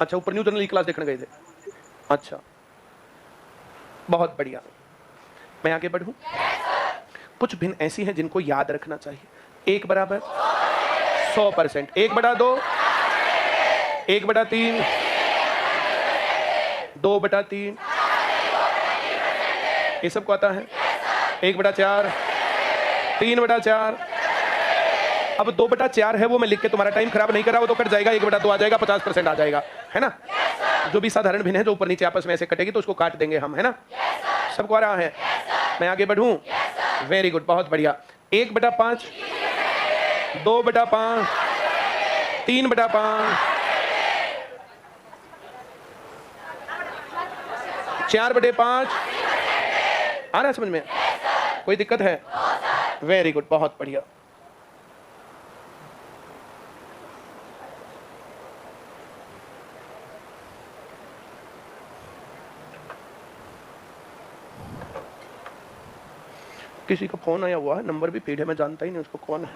अच्छा, ऊपर new general class देखने गए थे। अच्छा, बहुत बढ़िया। मैं आगे बढ़ूं? कुछ भिन्न ऐसी हैं जिनको याद रखना चाहिए। 1 बराबर 100%, 1/2, 1/3, 2/3, ये सबको आता है। 1/4, 3/4। अब 2/4 है वो मैं लिख के तुम्हारा टाइम खराब नहीं कर रहा, वो तो कट जाएगा। 1/2 आ जाएगा, 50% आ जाएगा, है ना। जो भी साधारण भिन्न है जो ऊपर नीचे आपस में ऐसे कटेगी तो उसको काट देंगे हम, है ना। सबको आ रहा है? मैं आगे बढ़ूं? वेरी गुड, बहुत बढ़िया। 1/5, 2/5, 3/5, 4/5। आ रहा है समझ में? कोई दिक्कत है? वेरी गुड, बहुत बढ़िया। किसी का फोन आया हुआ है, नंबर भी फीड है, मैं जानता ही नहीं उसको कौन है।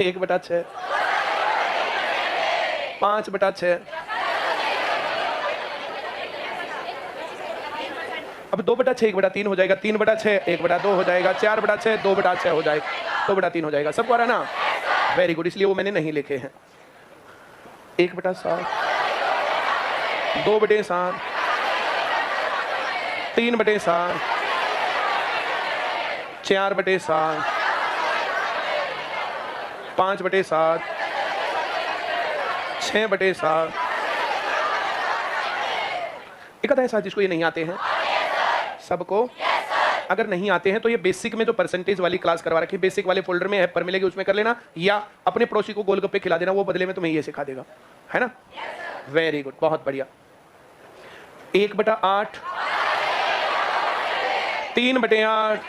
1/6, 5/6। अब 2/6 1/3 हो जाएगा, 3/6 1/2 हो जाएगा, 4/6 2/6 हो जाएगा, 2/3 हो जाएगा। सबको आ रहा ना? वेरी गुड, इसलिए वो मैंने नहीं लिखे हैं। 1/7, 2/7, 3/7, 4/7, 5/7, 6/7। एक आता है साथ जिसको ये नहीं आते हैं? सबको? अगर नहीं आते हैं तो ये बेसिक में जो परसेंटेज वाली क्लास करवा रखी है, बेसिक वाले फोल्डर में ऐप पर मिलेगी, उसमें कर लेना, या अपने पड़ोसी को गोलगप्पे खिला देना, वो बदले में तुम्हें ये सिखा देगा, है ना। वेरी गुड, बहुत बढ़िया। 1/8, 3/8,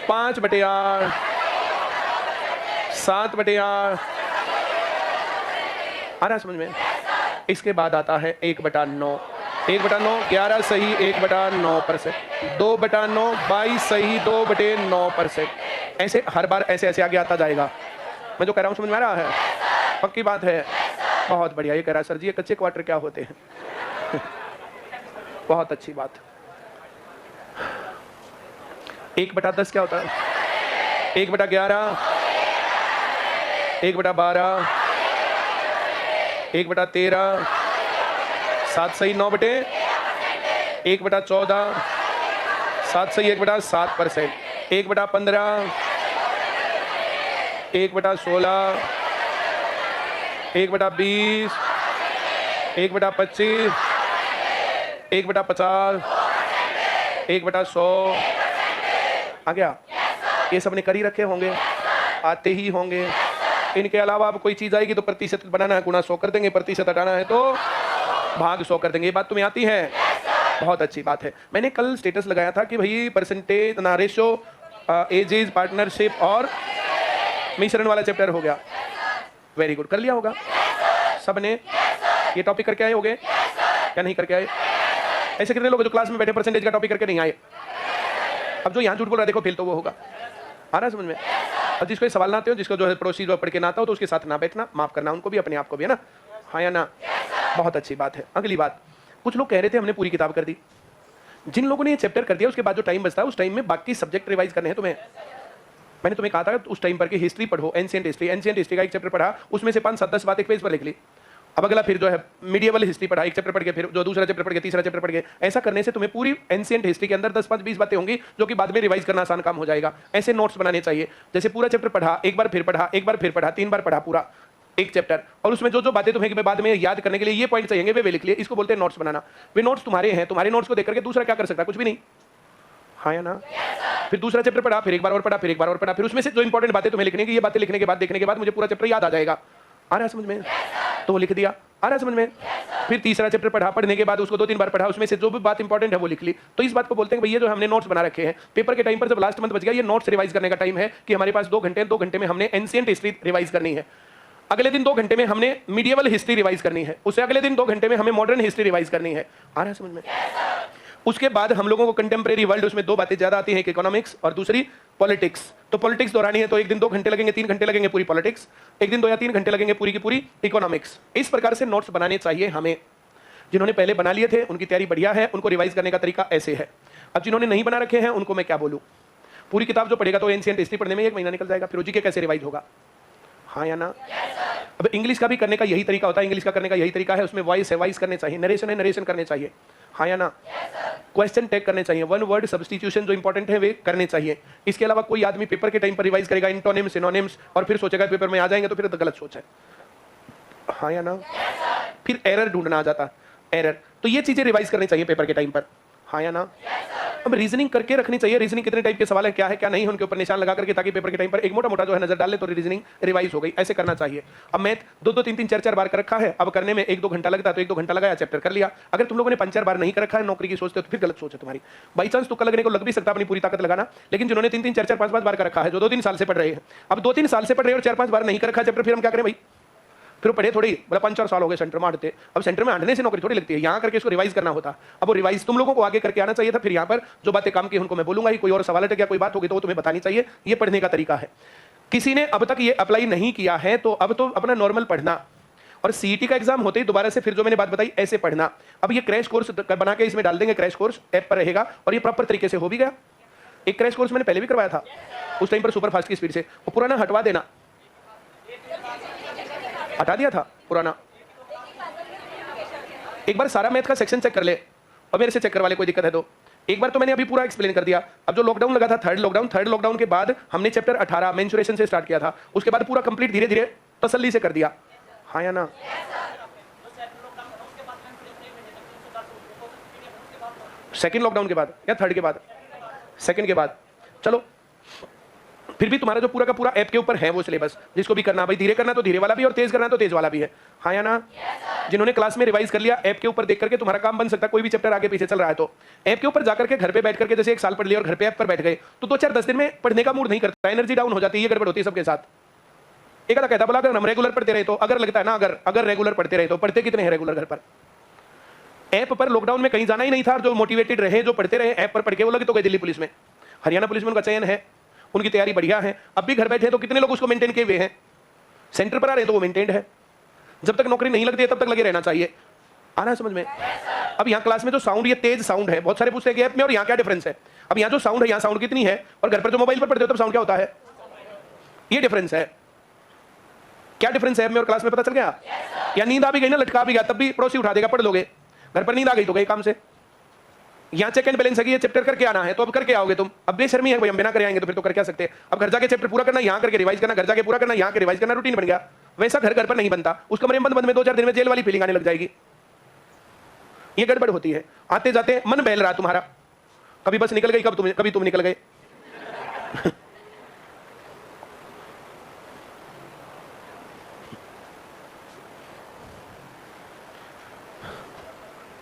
5/8, 7/8। आ रहा समझ में? इसके बाद आता है 1/9, 1/9 11 सही, 1/9%, 2/9 22 सही, 2/9%। ऐसे हर बार ऐसे ऐसे आगे आता जाएगा। मैं जो कह रहा हूँ समझ में आ रहा है? पक्की बात है? बहुत बढ़िया। ये कह रहा है सर जी ये कच्चे क्वार्टर क्या होते हैं? बहुत अच्छी बात। 1/10 क्या होता है? 1/11, 1/12, 1/13, 7 सही 9/1/14, 7 सही 1/7%, 1/15, 1/16, 1/20, 1/25, 1/50, 1/100। आ गया? ये सबने कर ही रखे होंगे, आते ही होंगे। इनके अलावा अब कोई चीज आएगी तो प्रतिशत बनाना है, गुणा 100 कर देंगे, प्रतिशत हटाना है तो भाग 100 कर देंगे। ये बात तुम्हें आती है? बहुत अच्छी बात है। मैंने कल स्टेटस लगाया था कि भाई परसेंटेज ना रेशो, एजेज, पार्टनरशिप और मिश्रण वाला चैप्टर हो गया। वेरी गुड, कर लिया होगा सबने? ये टॉपिक करके आए होगे क्या? नहीं करके आए? ऐसे कितने लोग जो क्लास में बैठे परसेंटेज का टॉपिक करके नहीं आए? अब जो यहाँ झूठ बोल रहा है देखो फेल तो वो होगा। आ रहा है समझ में? और जिसको सवाल ना आते हो, जिसको जो है पड़ोसी जो पढ़ के ना आता हो, तो उसके साथ ना बैठना, माफ करना उनको भी, अपने आप को भी, है ना। हाँ या ना? बहुत अच्छी बात है। अगली बात, कुछ लोग कह रहे थे हमने पूरी किताब कर दी। जिन लोगों ने ये चैप्टर कर दिया उसके बाद जो टाइम बचता है उस टाइम में बाकी सब्जेक्ट रिवाइज करने हैं तुम्हें। मैंने तुम्हें कहा था उस टाइम पर कि हिस्ट्री पढ़ो, एंशिएंट हिस्ट्री का एक चैप्टर पढ़ा, उसमें से 5-7-10 बात एक पेज पर लिख ली। अब अगला फिर जो है मीडिएवल हिस्ट्री पढ़ा, एक चैप्टर पढ़ के, फिर जो दूसरा चैप्टर पढ़ के, तीसरा चैप्टर पढ़ के। ऐसा करने से तुम्हें पूरी एंशिएंट हिस्ट्री के अंदर 10-5-20 बातें होंगी जो कि बाद में रिवाइज करना आसान काम हो जाएगा। ऐसे नोट्स बनाने चाहिए, जैसे पूरा चैप्टर पढ़ा, एक बार फिर पढ़ा, एक बार फिर पढ़ा, 3 बार पढ़ा पूरा एक चैप्टर, और उसमें जो जो बातें तुम्हें बाद में याद करने के लिए ये पॉइंट चाहिए वे लिख लिए। इसको बोलते हैं नोट्स बनाना। वे नोट्स तुम्हारे हैं, तुम्हारे नोट्स को देख करके दूसरा क्या कर सकता है? कुछ भी नहीं। हाँ या ना? फिर दूसरा चैप्टर पढ़ा, फिर एक बार और पढ़ा, फिर एक बार और पढ़ा, फिर उसमें से जो इंपॉर्टेंट बातें तुम्हें लिखने की, ये बातें लिखने के बाद, देखने के बाद मुझे पूरा चैप्टर याद आ जाएगा। आ रहा है समझ में? तो वो लिख दिया। आ रहा है समझ में? फिर तीसरा चैप्टर पढ़ा, पढ़ने के बाद उसको 2-3 बार पढ़ा, उसमें से जो भी बात इंपॉर्टेंट है वो लिख ली। तो इस बात को बोलते हैं भैया जो हमने नोट्स बना रखे हैं पेपर के टाइम पर, जब लास्ट मंथ बच गया, ये नोट्स रिवाइज करने का टाइम है कि हमारे पास 2 घंटे, 2 घंटे में हमने एंशिएंट हिस्ट्री रिवाइज करनी है। अगले दिन 2 घंटे में हमने मीडिएवल हिस्ट्री रिवाइज करनी है। उससे अगले दिन 2 घंटे में हमें मॉडर्न हिस्ट्री रिवाइज करनी है। आ रहा है समझ में? उसके बाद हम लोगों को कंटेम्प्रेरी वर्ल्ड, उसमें दो बातें ज्यादा आती हैं, एक इकोनॉमिक्स और दूसरी पॉलिटिक्स। तो पॉलिटिक्स दोहरानी है तो एक दिन 2 घंटे लगेंगे, 3 घंटे लगेंगे पूरी पॉलिटिक्स, एक दिन 2 या 3 घंटे लगेंगे पूरी की पूरी इकोनॉमिक्स। इस प्रकार से नोट्स बनाने चाहिए हमें। जिन्होंने पहले बना लिए थे उनकी तैयारी बढ़िया है, उनको रिवाइज करने का तरीका ऐसे है। अब जिन्होंने नहीं बना रखे हैं उनको मैं क्या बोलूं, पूरी किताब जो पढ़ेगा तो एंशिएंट हिस्ट्री पढ़ने में 1 महीना निकल जाएगा, फिर जीके कैसे रिवाइज होगा? हाँ या ना? अब इंग्लिश का भी करने का यही तरीका होता है, इंग्लिश का करने का यही तरीका है, उसमें वॉइस है, वॉइस करने चाहिए, नरेशन है, नरेशन करने चाहिए। हाँ या ना? क्वेश्चन टैग करने चाहिए, 1 वर्ड सब्स्टिट्यूशन जो इंपॉर्टेंट है वे करने चाहिए। इसके अलावा कोई आदमी पेपर के टाइम पर रिवाइज करेगा इंटोनिम्स, सिनोनिम्स और फिर सोचेगा पेपर में आ जाएंगे तो फिर तो गलत सोच है। हाँ या ना? फिर एरर ढूंढना आ जाता, एरर। तो ये चीजें रिवाइज करनी चाहिए पेपर के टाइम पर। हाँ या ना? अब रीजनिंग करके रखनी चाहिए, रीजनिंग कितने टाइप के सवाल है, क्या है क्या नहीं, उनके ऊपर निशान लगा करके, ताकि पेपर के टाइम पर एक मोटा मोटा जो है नजर डाल ले तो रीजनिंग रिवाइज हो गई। ऐसे करना चाहिए। अब मैथ 2-2, 3-3, 4-4 बार कर रखा है, अब करने में 1-2 घंटा लगता है तो 1-2 घंटा लगाया, चैप्टर कर लिया। अगर तुम लोगों ने 5-4 बार नहीं कर रखा है, नौकरी की सोचते हो तो फिर गलत सोच है तुम्हारी। बाई चांस तुक्का लगने को लग भी सकता है, अपनी पूरी ताकत लगाना। लेकिन जिन्होंने 3-3, 4-4, 5-5 बार कर रखा है, जो 2-3 साल से पढ़ रहे हैं, अब 2-3 साल से पढ़ रहे हैं और 4-5 बार नहीं कर रखा चैप्टर, फिर हम क्या करें भाई? फिर वो पढ़े थोड़ी, बोला 5-4 साल हो गए सेंटर में आते, अब सेंटर में आने से नौकरी थोड़ी लगती है, यहाँ करके इसको रिवाइज करना होता। अब वो रिवाइज तुम लोगों को आगे करके आना चाहिए था। फिर यहाँ पर जो बातें काम की उनको मैं बोलूंगा ही, कोई और सवाल है क्या, कोई बात होगी तो वो तुम्हें बतानी चाहिए। ये पढ़ने का तरीका है। किसी ने अब तक ये अप्लाई नहीं किया है तो अब तो अपना नॉर्मल पढ़ना, और सीईटी का एग्जाम होते ही दोबारा से फिर जो मैंने बात बताई ऐसे पढ़ना। अब ये क्रैश कोर्स बना के इसमें डाल देंगे, क्रैश कोर्स ऐप पर रहेगा और ये प्रॉपर तरीके से हो भी गया। एक क्रैश कोर्स मैंने पहले भी करवाया था, उस टाइम पर सुपर फास्ट की स्पीड से, वो पुराना हटवा देना, हटा दिया था पुराना। एक बार सारा मैथ का सेक्शन चेक कर ले और मेरे से चेक करवा ले, कोई दिक्कत है तो। एक बार तो मैंने अभी पूरा एक्सप्लेन कर दिया। अब जो लॉकडाउन लगा था, थर्ड लॉकडाउन के बाद हमने चैप्टर 18 मेंस्ट्रुएशन से स्टार्ट किया था, उसके बाद पूरा कंप्लीट धीरे धीरे तसल्ली से कर दिया। हाँ या ना? सेकंड लॉकडाउन के बाद या थर्ड के बाद? सेकंड के बाद। चलो फिर भी तुम्हारा जो पूरा का पूरा ऐप के ऊपर है वो सिलेबस, जिसको भी करना भाई, धीरे करना तो धीरे वाला भी और तेज करना तो तेज वाला भी है। हाँ या ना? जिन्होंने क्लास में रिवाइज कर लिया, ऐप के ऊपर देख करके तुम्हारा काम बन सकता है। कोई भी चैप्टर आगे पीछे चल रहा है तो ऐप के ऊपर जाकर के घर पे बैठ करके जैसे 1 साल पढ़ लिया और घर पे ऐप पर बैठ गए तो 2-4-10 दिन में पढ़ने का मूड नहीं करता, एनर्जी डाउन हो जाती है। ये गड़बड़ होती है सबके साथ। एक आधा कहता बोला अगर हम रेगुलर पढ़ते रहे तो, अगर लगता है ना अगर रेगुलर पढ़ते रहे तो, पढ़ते कितने हैं रेगुलर घर पर? ऐप पर लॉकडाउन में कहीं जाना ही नहीं था, जो मोटिवेटेड रहे, जो पढ़ते रहे ऐप पर पढ़ के, वो लगे तो गए दिल्ली पुलिस में, हरियाणा पुलिस में उनका चयन है, उनकी तैयारी बढ़िया है। अब भी घर बैठे तो कितने लोग उसको मेंटेन किए हुए हैं, सेंटर पर आ रहे हैं तो वो मेंटेन्ड है। जब तक नौकरी नहीं लगती है तब तक लगे रहना चाहिए। आना समझ में? अब यहाँ क्लास में जो साउंड, ये तेज साउंड है, बहुत सारे पूछते हैं कि ऐप में और यहाँ क्या डिफरेंस है। अब यहाँ जो साउंड है, यहाँ साउंड कितनी है, और घर पर जो मोबाइल पर पढ़ते हो तब साउंड क्या होता है, ये डिफरेंस है। क्या डिफरेंस है ऐप में और क्लास में, पता चल गया? या नींद आ भी गई ना, लटका भी गया, तब भी पड़ोसी उठा देगा, पढ़ लोगे। घर पर नींद आ गई तो गए काम से। यहाँ चेक एंड बैलेंस है कि ये चैप्टर करके आना है तो अब करके आओगे तुम। अब बेशर्मी है भाई, हम बिना करे आएंगे तो फिर तो कर क्या सकते हैं। अब घर जाके चैप्टर पूरा करना, यहाँ करके रिवाइज करना, घर जाके पूरा करना, यहाँ के रिवाइज करना, रूटीन बन गया। वैसा घर पर नहीं बनता, उस कमरे में बंद में 2-4 दिन में जेल वाली फीलिंग आने लग जाएगी। ये गड़बड़ होती है। आते जाते मन बहल रहा तुम्हारा, कभी बस निकल गई, कभी तुम निकल गए।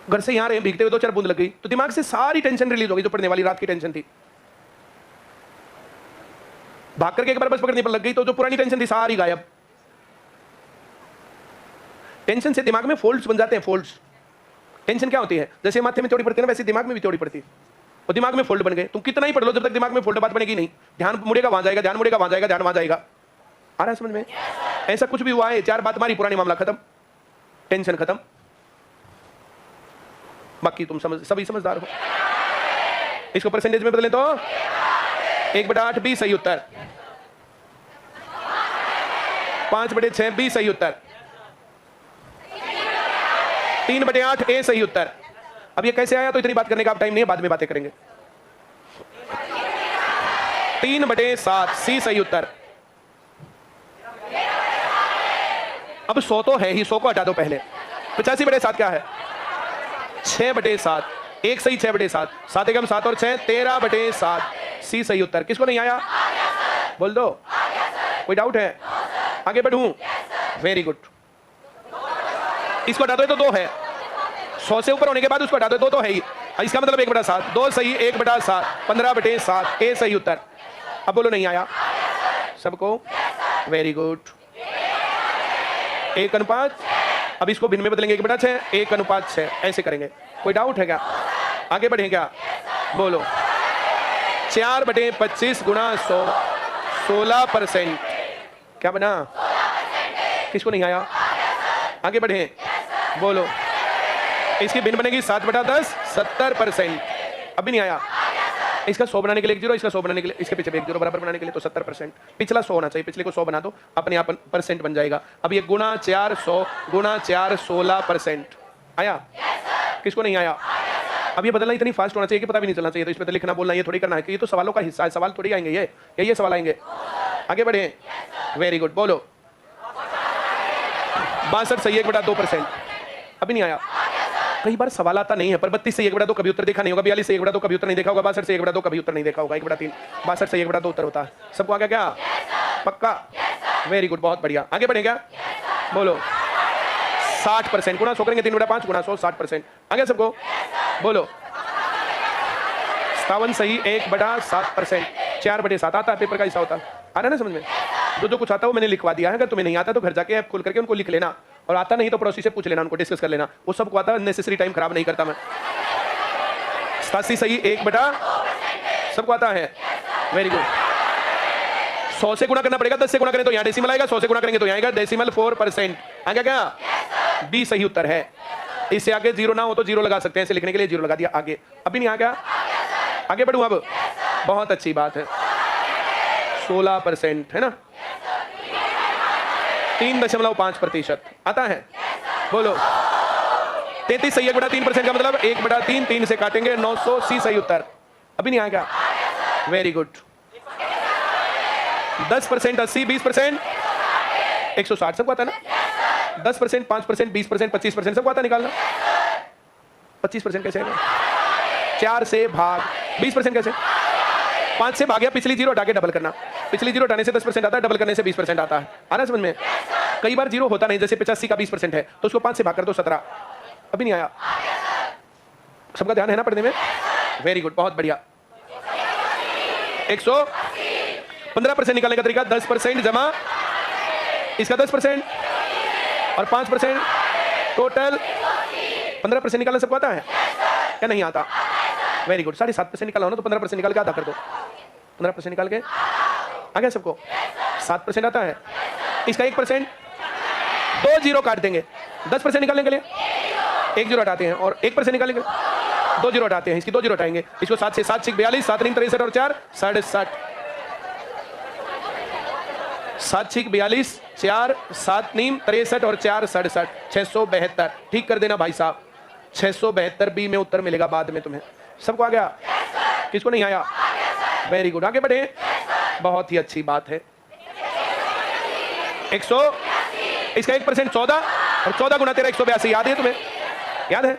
घर से यहाँ रहे, भीगते हुए 2-4 बूंद लग गई तो दिमाग से सारी टेंशन रिलीज हो गई, जो पढ़ने वाली रात की टेंशन थी। भाग करके एक बार बस पकड़ने पर लग गई तो जो पुरानी टेंशन थी सारी गायब। टेंशन से दिमाग में फोल्ड्स बन जाते हैं, फोल्ड्स। टेंशन क्या होती है, जैसे माथे में चौड़ी पड़ती है ना, वैसे दिमाग में भी चौड़ी पड़ती है, और दिमाग में फोल्ड बन गए। तुम कितना ही पढ़ लो, जब तक दिमाग में फोल्ड बात बनेगी नहीं, ध्यान मुड़ेगा वहां जाएगा, ध्यान मुड़ेगा वहां जाएगा, ध्यान वहां जाएगा। आ रहा है समझ में? ऐसा कुछ भी हुआ है, 4 बात मारी, पुरानी मामला खत्म, टेंशन खत्म। बाकी तुम सभी समझदार हो। इसको परसेंटेज में बदलें तो 1/8 बी सही उत्तर, 5/6 बी सही उत्तर, 3/8 ए सही उत्तर। अब ये कैसे आया तो इतनी बात करने का अब टाइम नहीं है, बाद में बातें करेंगे। 3/7 सी सही उत्तर। अब 100 तो है ही, 100 को हटा दो पहले। 85/7 क्या है? 6/7, एक सही 6/7, 7 एकम 7 और 6 13/7 सी सही उत्तर। किसको नहीं आया बोल दो, कोई डाउट है? आगे बढ़ूं? Very good. इसको हटा दो तो 2 है, 100 से ऊपर होने के बाद उसको हटा दो, 2 तो है ही, इसका मतलब 1/7, 2 सही 1/7, 15/7 ए सही उत्तर। अब बोलो नहीं आया सबको? Very good. 1:5, अब इसको भिन्न में बदलेंगे, 1/6, 1:6 ऐसे करेंगे। कोई डाउट है क्या? आगे बढ़े क्या? बोलो। 4/25 गुणा 100, 16%। क्या बना? किसको नहीं आया? आगे बढ़े, बोलो। इसकी भिन्न बनेगी 7/10, 70%। अभी नहीं आया। इसका 100 बनाने के लिए 1 जीरो, इसका 100 बनाने के लिए, इसके पीछे 1 जीरो बराबर बनाने के लिए तो 70%। पिछला 100 होना चाहिए, पिछले को 100 बना दो, अपने आप परसेंट बन जाएगा। अब ये गुणा 4 100 गुणा 4 16%। आया? किसको नहीं आया? अब ये बदलना इतनी फास्ट होना चाहिए कि पता भी नहीं चलना चाहिए। तो इसमें तो लिखना बोलना ये थोड़ी करना है कि ये तो सवालों का हिस्सा है, सवाल थोड़ी आएंगे ये सवाल आएंगे। आगे बढ़े, वेरी गुड, बोलो। 62 सही 1/2%। अभी नहीं आया। कई बार सवाल आता नहीं है, पर 32 से 1/2 कभी उत्तर देखा नहीं होगा, 42 से 1/2 कभी उत्तर नहीं देखा होगा, 62 से 1/2 कभी उत्तर नहीं देखा होगा, 1/3। 62 से 1/2 उत्तर होता है। सबको आ गया क्या? पक्का, वेरी गुड, बहुत बढ़िया। आगे बढ़े क्या? बोलो। 60%। गुणा 100 करेंगे 3/5 गुणा 100, 60%। आ गया सबको? बोलो। 57 सही 1/7%। 4/7 आता है, पेपर का हिस्सा होता है। आ रहा है ना समझ में? जो कुछ आता है वो मैंने लिखवा दिया है। अगर तुम्हें नहीं आता तो घर जाके ऐप खोल करके उनको लिख लेना, और आता नहीं तो पड़ोसी से पूछ लेना, उनको डिस्कस कर लेना। वो सबको आता है, नेसेसरी टाइम खराब नहीं करता मैं। 87 सही 1/, सबको आता है, वेरी गुड। 100 से गुणा करना पड़ेगा, 10 से गुणा करें तो यहाँ डेसिमल आएगा, 100 से गुणा करेंगे तो यहाँ आएगा डेसिमल 4%। आगे क्या? बी सही उत्तर है। इससे आगे जीरो ना हो तो जीरो लगा सकते हैं, इसे लिखने के लिए जीरो लगा दिया। आगे अभी नहीं आ गया? आगे बढ़ूं अब? बहुत अच्छी बात है। 16% है ना, 3.5% आता है। बोलो। 33 सही 1/3% का मतलब 1/3, 3 से काटेंगे 900, सी सही उत्तर। अभी नहीं आएगा? Very good. 10% 80, 20% 160, सबको आता है ना? 10%, 5%, 20%, 25%, सबको आता है निकालना? 25% कैसे आएगा? 4 से भाग। 20% कैसे? 5 से भाग गया, पिछली जीरो हटा के डबल करना। पिछली जीरो हटाने से 10% आता है, डबल करने से 20% आता है। आ रहा समझ में? कई बार जीरो होता नहीं, जैसे 85 का 20% है तो उसको 5 से भाग कर दो, 17। अभी नहीं आया? सबका ध्यान है ना पढ़ने में? वेरी गुड, बहुत बढ़िया। 115% निकालने का तरीका, 10% जमा इसका 10% और 5%, टोटल 15% निकालना सबको आता है या नहीं आता? Very good. 7.5% निकाला हो ना तो 15% निकाल के आधा कर दो। 15% निकाल के आ गया सबको? 7% आता है। इसका 1%, 2 जीरो काट देंगे। 10% निकालने के लिए 1 जीरो हटाते हैं, और 1% निकालने के लिए 2 जीरो हटाते हैं। इसकी 2 जीरो हटाएंगे। इसको 7 से 7 6 42, 7 9 63 और 4 67। 7 6 42, 4 7 9 63 और 4 67, 672। ठीक कर देना भाई साहब। 672 बी में उत्तर मिलेगा बाद में तुम्हें। सबको आ गया? किसको नहीं आया? वेरी गुड, आगे बढ़े। बहुत ही अच्छी बात है। 100, इसका 1% 14 और 14 गुना 13 182। याद है तुम्हें? याद है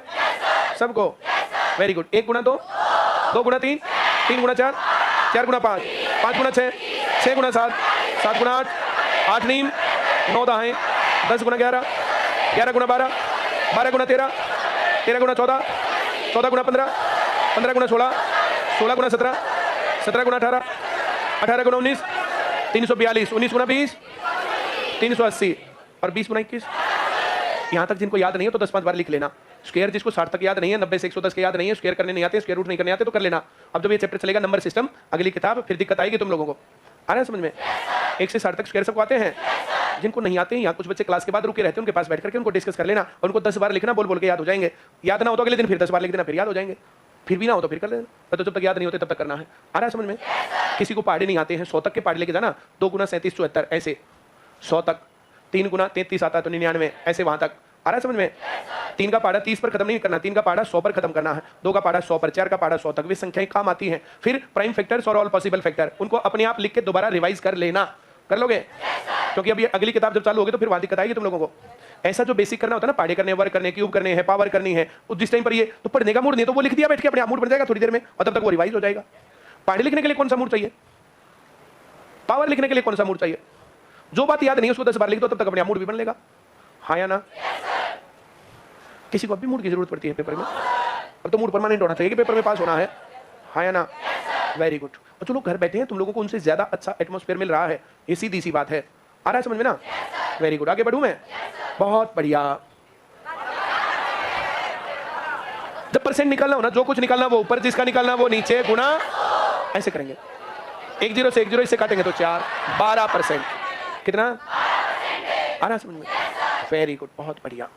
सबको? Very good. 1 गुना 2, 2 गुना 3, 3 गुना 4, 4 गुना 5, 5 गुना 6, 6 गुना 7, 7 गुना 8, 8 नीम 9 दाएं, 10 गुना 11, 11 गुना 12, 12 गुना 13, 13 गुना 14, 14 गुना 15, 15 गुना 16, 16 गुना 17, 17 गुना 18, 18 गुना 19, 342, 19 गुना 20, 380 और 20 गुना 21। यहाँ तक जिनको याद नहीं है तो 10-5 बार लिख लेना। स्क्वायर जिसको 60 तक याद नहीं है, 90 से 110 के याद नहीं है, स्क्वायर करने नहीं आते, स्क्वायर रूट नहीं करने आते तो कर लेना। अब जब ये चैप्टर चलेगा नंबर सिस्टम, अगली किताब, फिर दिक्कत आएगी तुम लोगों को। आ रहा है समझ में? 1 से 60 तक स्क्वायर सबको आते हैं? जिनको नहीं आते हैं, यहाँ कुछ बच्चे क्लास के बाद रुके रहते हैं, उनके पास बैठ करके उनको डिस्कस कर लेना, और उनको 10 बार लिखना, बोल बोल के याद हो जाएंगे। याद ना हो तो अगले दिन फिर 10 बार लिख देना, फिर याद हो जाएंगे। फिर भी ना हो तो फिर कर लेना। तो जब तक याद नहीं होते तब तक करना है। आ रहा है समझ में? किसी को पहाड़े नहीं आते हैं, 100 तक के पहाड़े लेके जाना। 2 गुना 37 74 ऐसे 100 तक। 3 गुना 33 आता है तो 99 ऐसे वहां तक। आ रहा है समझ में? 3 का पहाड़ा 30 पर खत्म नहीं करना, 3 का पहाड़ा 100 पर खत्म करना है, 2 का पहाड़ा 100 पर, 4 का पहाड़ा 100 तक। वे संख्याएं काम आती हैं। फिर प्राइम फैक्टर्स और ऑल पॉसिबल फैक्टर, उनको अपने आप लिख के दोबारा रिवाइज कर लेना। कर लोगे? क्योंकि अब ये अगली किताब जब चालू होगी तो फिर वहां दिक्कत आएगी तुम लोगों को। ऐसा जो बेसिक करना होता है ना, पहाड़े करने, वर्क करने, क्यूब करने हैं, पावर करनी है, जिस टाइम पर ये तो पढ़ने का मूड नहीं तो वो लिख दिया बैठ के, अपने आप मूड बन जाएगा थोड़ी देर में, और तब तक वो रिवाइज हो जाएगा। पहाड़े लिखने के लिए कौन सा मूड चाहिए? पावर लिखने के लिए कौन सा मूड चाहिए? जो बात याद नहीं उसको 10 बार लिख दो, तब तक अपने आप मूड भी बन लेगा। हाँ या ना? किसी को अभी मूड की जरूरत पड़ती है पेपर में? अब तो मूड परमानेंट होना चाहिए कि पेपर में पास होना है। हाँ या ना? Very good. और जो लोग घर बैठे हैं तुम लोगों को उनसे ज्यादा अच्छा एटमॉस्फेयर मिल रहा है, ये सीधी सी बात है। आ रहा है समझ में ना? Very good. आगे बढ़ूं मैं? बहुत बढ़िया। जब 100% निकालना हो ना, जो कुछ निकालना वो ऊपर, जिसका निकालना वो नीचे, गुना ऐसे करेंगे। 1 0 से 1 0 इससे काटेंगे तो 4, 12%। कितना आ रहा समझ में? वेरी गुड, बहुत बढ़िया।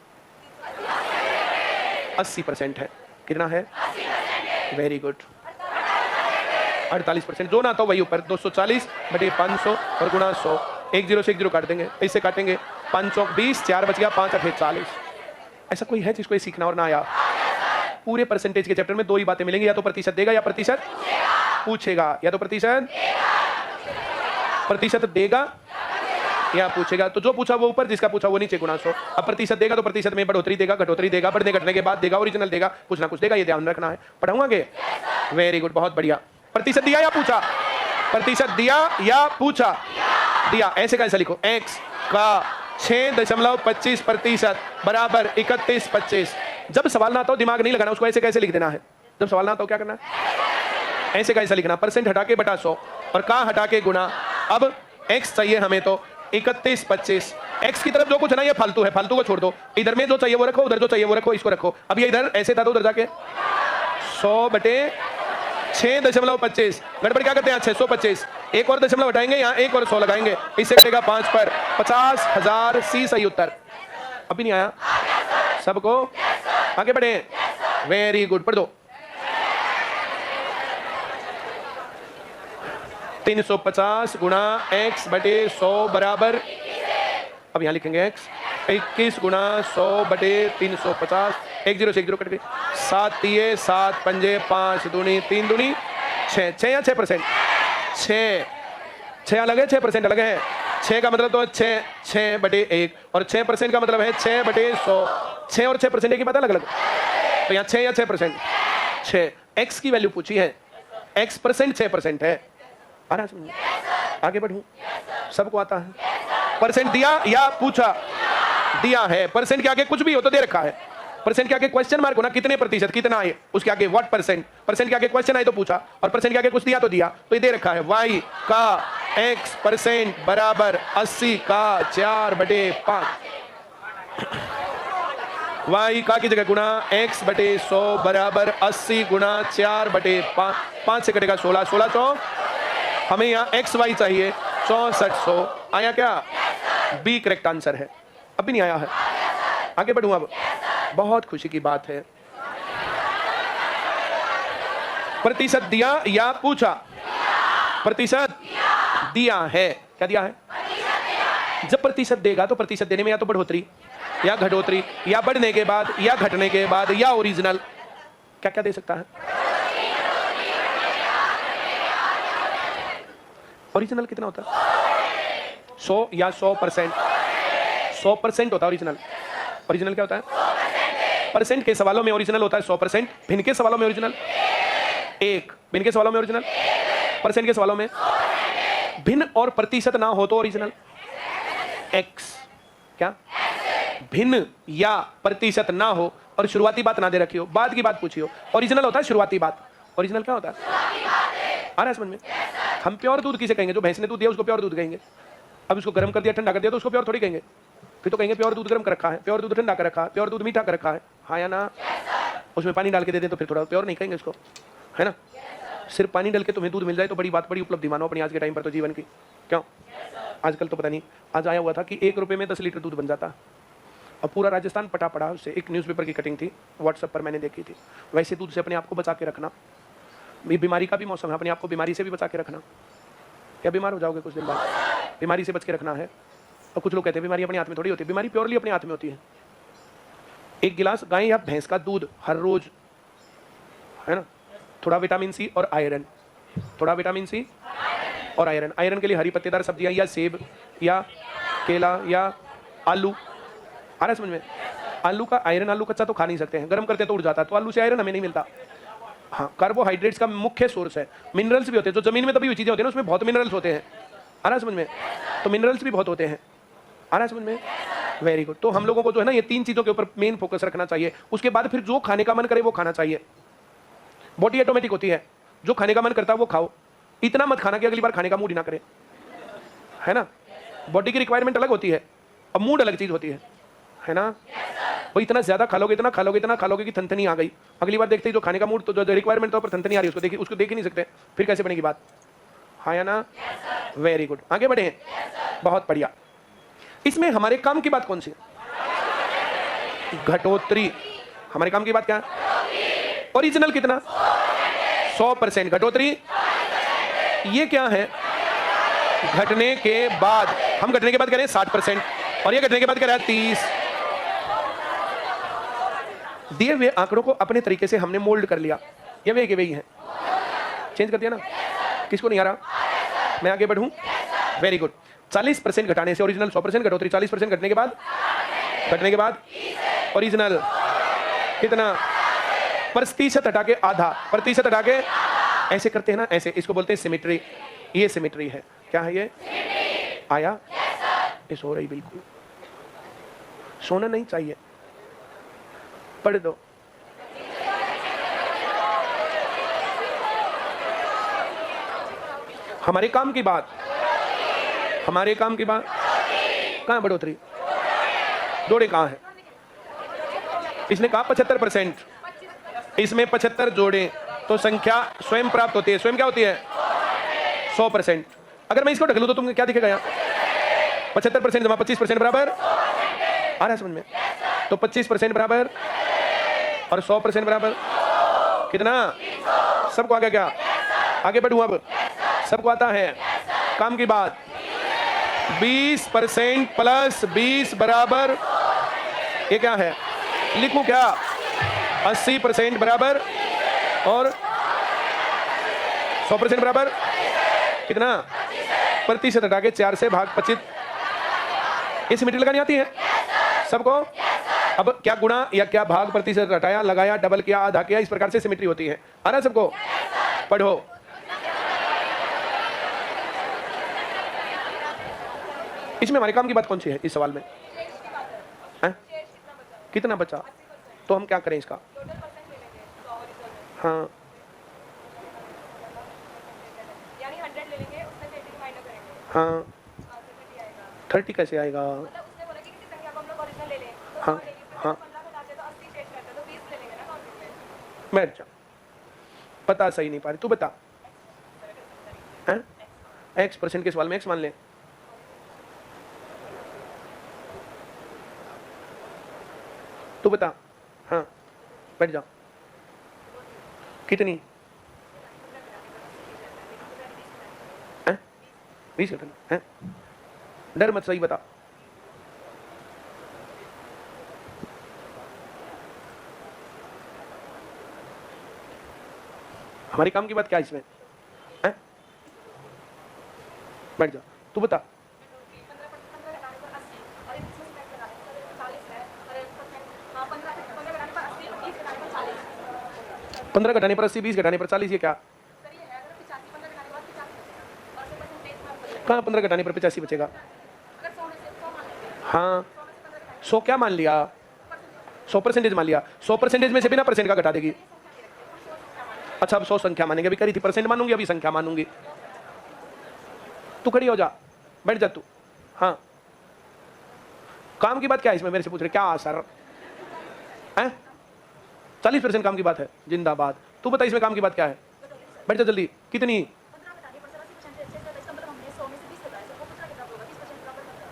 80% है। कितना है? Very good. 48%। जो ना तो वही ऊपर, 240 बटे 500 और गुणा 100। 1 0 से 1 0 काट देंगे, इससे काटेंगे 520, 4 बच गया, 5 8 40। ऐसा कोई है जिसको ये सीखना और ना आया? पूरे परसेंटेज के चैप्टर में दो ही बातें मिलेंगी, या तो प्रतिशत देगा या प्रतिशत पूछेगा, या तो प्रतिशत देगा या पूछेगा। तो जो पूछा वो ऊपर, जिसका पूछा वो नीचे, गुणा 100। अब प्रतिशत देगा तो प्रतिशत में बढ़ोतरी देगा, घटोतरी देगा, बढ़ने घटने के बाद देगा, ओरिजिनल देगा, कुछ ना कुछ देगा, ये ध्यान रखना है। पढ़ाऊंगा आगे? वेरी गुड, बहुत बढ़िया। प्रतिशत दिया या पूछा? प्रतिशत दिया या पूछा? दिया। ऐसे कैसे लिखो? x का 6.25% बराबर 31/25। जब सवाल ना आता हो दिमाग नहीं लगाना, उसको ऐसे कैसे लिख देना है। जब सवाल ना आता हो क्या करना है? ऐसे कैसे लिखना? परसेंट हटा के बटा 100 और का हटा के गुना। अब x चाहिए हमें तो 31/25। x की तरफ जो कुछ ना ये फालतू है, फालतू को छोड़ दो। इधर में जो चाहिए वो रखो, उधर जो चाहिए वो रखो, इसको रखो। अब ये इधर ऐसे था तो उधर जाके 100 बटे 6.25। गड़बड़ क्या करते हैं? 625। एक और दशमलव हटाएंगे, यहाँ एक और 100 लगाएंगे, इससे कटेगा 5 पर 50,000। सी सही उत्तर। अभी नहीं आया सबको? आगे बढ़े। वेरी गुड, पढ़ दो। 350 गुणा x बटे 100 बराबर, अब यहाँ लिखेंगे x 21 गुणा 100 बटे 350। 1 0 से 1 0 कट गए। 7 दिए, 7 पंजे 5 दूनी 3 दूनी 6। 6 या 6%? 6 अलग है, 6% अलग है। 6 का मतलब तो 6 बटे 1 और 6% का मतलब है 6 बटे 100। 6 और 6% की बात अलग अलग, तो यहाँ 6 या 6%? 6। x की वैल्यू पूछी है, x परसेंट 6% है। आ रहा समझ? आगे बढ़ूं? सबको आता है? परसेंट दिया या पूछा? दिया है। परसेंट के आगे कुछ भी हो तो दे रखा है। परसेंट के आगे क्वेश्चन मार्क हो ना, कितने प्रतिशत, कितना आए, उसके आगे व्हाट परसेंट। परसेंट के आगे क्वेश्चन आए तो पूछा, और परसेंट के आगे कुछ दिया तो दिया, तो ये दे रखा है y का x% बराबर 80 का 4/5। y का की जगह गुणा x बटे 100 बराबर 80 गुणा 4/5। 5 से कटेगा 16, 16 100। हमें यहाँ x y चाहिए 6400। आया क्या? बी करेक्ट आंसर है। अभी नहीं आया है? आगे बढ़ूं अब? बहुत खुशी की बात है। प्रतिशत दिया या पूछा? प्रतिशत दिया है। क्या दिया है? जब प्रतिशत देगा तो प्रतिशत देने में या तो बढ़ोतरी या घटोतरी, या बढ़ने के बाद या घटने के बाद, या ओरिजिनल। क्या क्या दे सकता है? ओरिजिनल कितना होता है? 100 या 100%? 100% होता है ओरिजिनल। ओरिजिनल क्या होता है? परसेंट के सवालों में ओरिजिनल होता है 100%। भिन्न के सवालों में ओरिजिनल 1। भिन्न के सवालों में ओरिजिनल। परसेंट के सवालों में भिन्न और प्रतिशत ना हो तो ओरिजिनल x। क्या? भिन्न या प्रतिशत ना हो और शुरुआती बात ना दे रखी हो, बाद की बात पूछी हो, ओरिजिनल होता है शुरुआती बात। ओरिजिनल क्या होता है? आ रहा है समझ में? हम प्योर दूध किसे कहेंगे? जो भैंस ने दूध दिया उसको प्योर दूध कहेंगे। अब उसको गर्म कर दिया, ठंडा कर दिया तो उसको प्योर थोड़ी कहेंगे। फिर तो कहेंगे प्योर दूध गर्म कर रखा है, प्योर दूध ठंडा कर रखा है, प्योर दूध मीठा कर रखा है। हाँ या ना? उसमें पानी डाल के दे दे तो फिर थोड़ा प्योर नहीं कहेंगे उसको, है ना? सिर्फ पानी डाल के तुम्हें दूध मिल जाए तो बड़ी बात, बड़ी उपलब्धि मानो अपनी आज के टाइम पर तो जीवन की। क्यों? आजकल तो पता नहीं, आज आया हुआ था कि 1 रुपये में 10 लीटर दूध बन जाता। अब पूरा राजस्थान पटा पड़ा उससे। एक न्यूज़पेपर की कटिंग थी, व्हाट्सएप पर मैंने देखी थी। वैसे दूध से अपने आप को बचा के रखना। ये बीमारी का भी मौसम है, अपने आप को बीमारी से भी बचा के रखना। क्या बीमार हो जाओगे कुछ दिन बाद? बीमारी से बच के रखना है। और कुछ लोग कहते हैं बीमारी अपने हाथ में थोड़ी होती है। बीमारी प्योरली अपने हाथ में होती है। 1 गिलास गाय या भैंस का दूध हर रोज, है ना? थोड़ा विटामिन सी और आयरन, थोड़ा विटामिन सी और आयरन। आयरन के लिए हरी पत्तेदार सब्जियां या सेब या केला या आलू। आ रहा है समझ में? आलू का आयरन, आलू कच्चा तो खा नहीं सकते हैं, गर्म करते तो उड़ जाता है, तो आलू से आयरन हमें नहीं मिलता। हाँ, कार्बोहाइड्रेट्स का मुख्य सोर्स है। मिनरल्स भी होते हैं, जो जमीन में दबी हुई चीजें होती हैं ना, उसमें बहुत मिनरल्स होते हैं। आ रहा है समझ में? तो मिनरल्स भी बहुत होते हैं। आ रहा है समझ में? Very good. तो हम लोगों को जो है ना, ये 3 चीजों के ऊपर मेन फोकस रखना चाहिए। उसके बाद फिर जो खाने का मन करे वो खाना चाहिए। बॉडी ऑटोमेटिक होती है, जो खाने का मन करता है वो खाओ। इतना मत खाना कि अगली बार खाने का मूड ही ना करे, है ना? बॉडी की रिक्वायरमेंट अलग होती है और मूड अलग चीज होती है ना? वो इतना ज्यादा खा लोगे, इतना खा लोगे, इतना खा लोगे कि थनथनी आ गई। अगली बार देखते ही जो खाने का मूड, तो जो रिक्वायरमेंट था पर थनथनी आ रही है, उसको देख ही नहीं सकते, फिर कैसे बनेगी बात? हाँ या ना? वेरी गुड, आगे बढ़े। बहुत बढ़िया। इसमें हमारे काम की बात कौन सी? घटोत्तरी। हमारे काम की बात क्या है? ओरिजिनल कितना? 100%। घटोत्तरी ये क्या है? घटने के बाद। हम घटने के बाद कह रहे हैं 60%, और ये घटने के बाद कह रहा है 30। दिए हुए आंकड़ों को अपने तरीके से हमने मोल्ड कर लिया। ये वे के वही है, चेंज कर दिया ना? किसको नहीं आ रहा? मैं आगे बढ़ूं? Very good. 40% घटाने से ओरिजिनल 100%, घटोतरी 40% घटने के बाद ओरिजिनल कितना? प्रतिशत हटा के आधा, प्रतिशत हटा के ऐसे करते हैं ना, ऐसे। इसको बोलते हैं सिमेट्री। ये सिमेट्री है। क्या है ये? आया? ये सो रही, बिल्कुल सोना नहीं चाहिए, पढ़ दो। हमारे काम की बात, हमारे काम की बात। कहाँ है बढ़ोतरी? जोड़े कहाँ है? इसने कहा 75%, इसमें 75 जोड़े तो संख्या स्वयं प्राप्त होती है। स्वयं क्या होती है? 100%। अगर मैं इसको ढकलूं तो तुमने क्या दिखेगा यहाँ? 75% जमा 25% बराबर, आ रहा है समझ में? तो 25% बराबर और 100% बराबर कितना? सबको आ गया क्या? आगे बढ़ूं अब? सबको आता है? काम की बात। 20% प्लस 20 बराबर, ये क्या है? लिखूं क्या? 80% बराबर और 100% बराबर कितना? प्रतिशत हटा के 4 से भाग 25। ये सिमेट्री लगानी आती है सबको? अब क्या गुणा या क्या भाग, प्रतिशत हटाया, लगाया, डबल किया, आधा किया, इस प्रकार से सिमेट्री होती है। आ रहा सबको? पढ़ो। इसमें हमारे काम की बात कौन सी है इस सवाल में? है? कितना बचा? तो हम क्या करें इसका? हाँ, हाँ, 30 कैसे आएगा? हाँ, हाँ, बैठ जा। पता सही नहीं पा रही, तू बता। हैं? X% के सवाल में X मान ले। तू बता। हाँ, बैठ जा। कितनी? 20 घटना है? डर मत, सही बता। हमारी काम की बात क्या इसमें है? बैठ जा, तू बता। पंद्रह घटाने पर 80, 20 घटाने पर 40, ये क्या? कहाँ 15 घटाने पर 85 बचेगा? हाँ, 100 क्या मान लिया? 100% मान लिया। 100% में से बिना परसेंट का घटा देगी। अच्छा, अब 100 संख्या मानेंगे। अभी करी थी परसेंट मानूंगी, अभी संख्या मानूंगी। तू खड़ी हो जा, बैठ जा तू। हाँ, काम की बात क्या है इसमें? मेरे से पूछ रहे क्या सर है? 40% काम की बात है, जिंदाबाद। तू बता इसमें काम की बात क्या है? बैठ जा जल्दी। कितनी?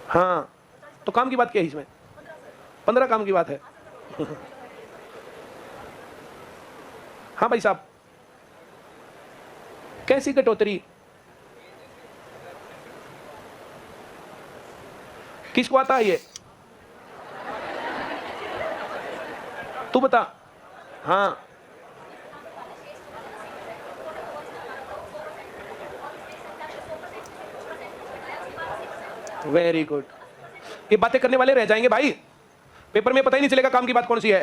हाँ, तो काम की बात क्या है इसमें? 15 काम की बात है। हाँ भाई साहब, कैसी कटौती? किसको आता है ये? तू बता। हाँ, वेरी गुड। ये बातें करने वाले रह जाएंगे भाई, पेपर में पता ही नहीं चलेगा काम की बात कौन सी है।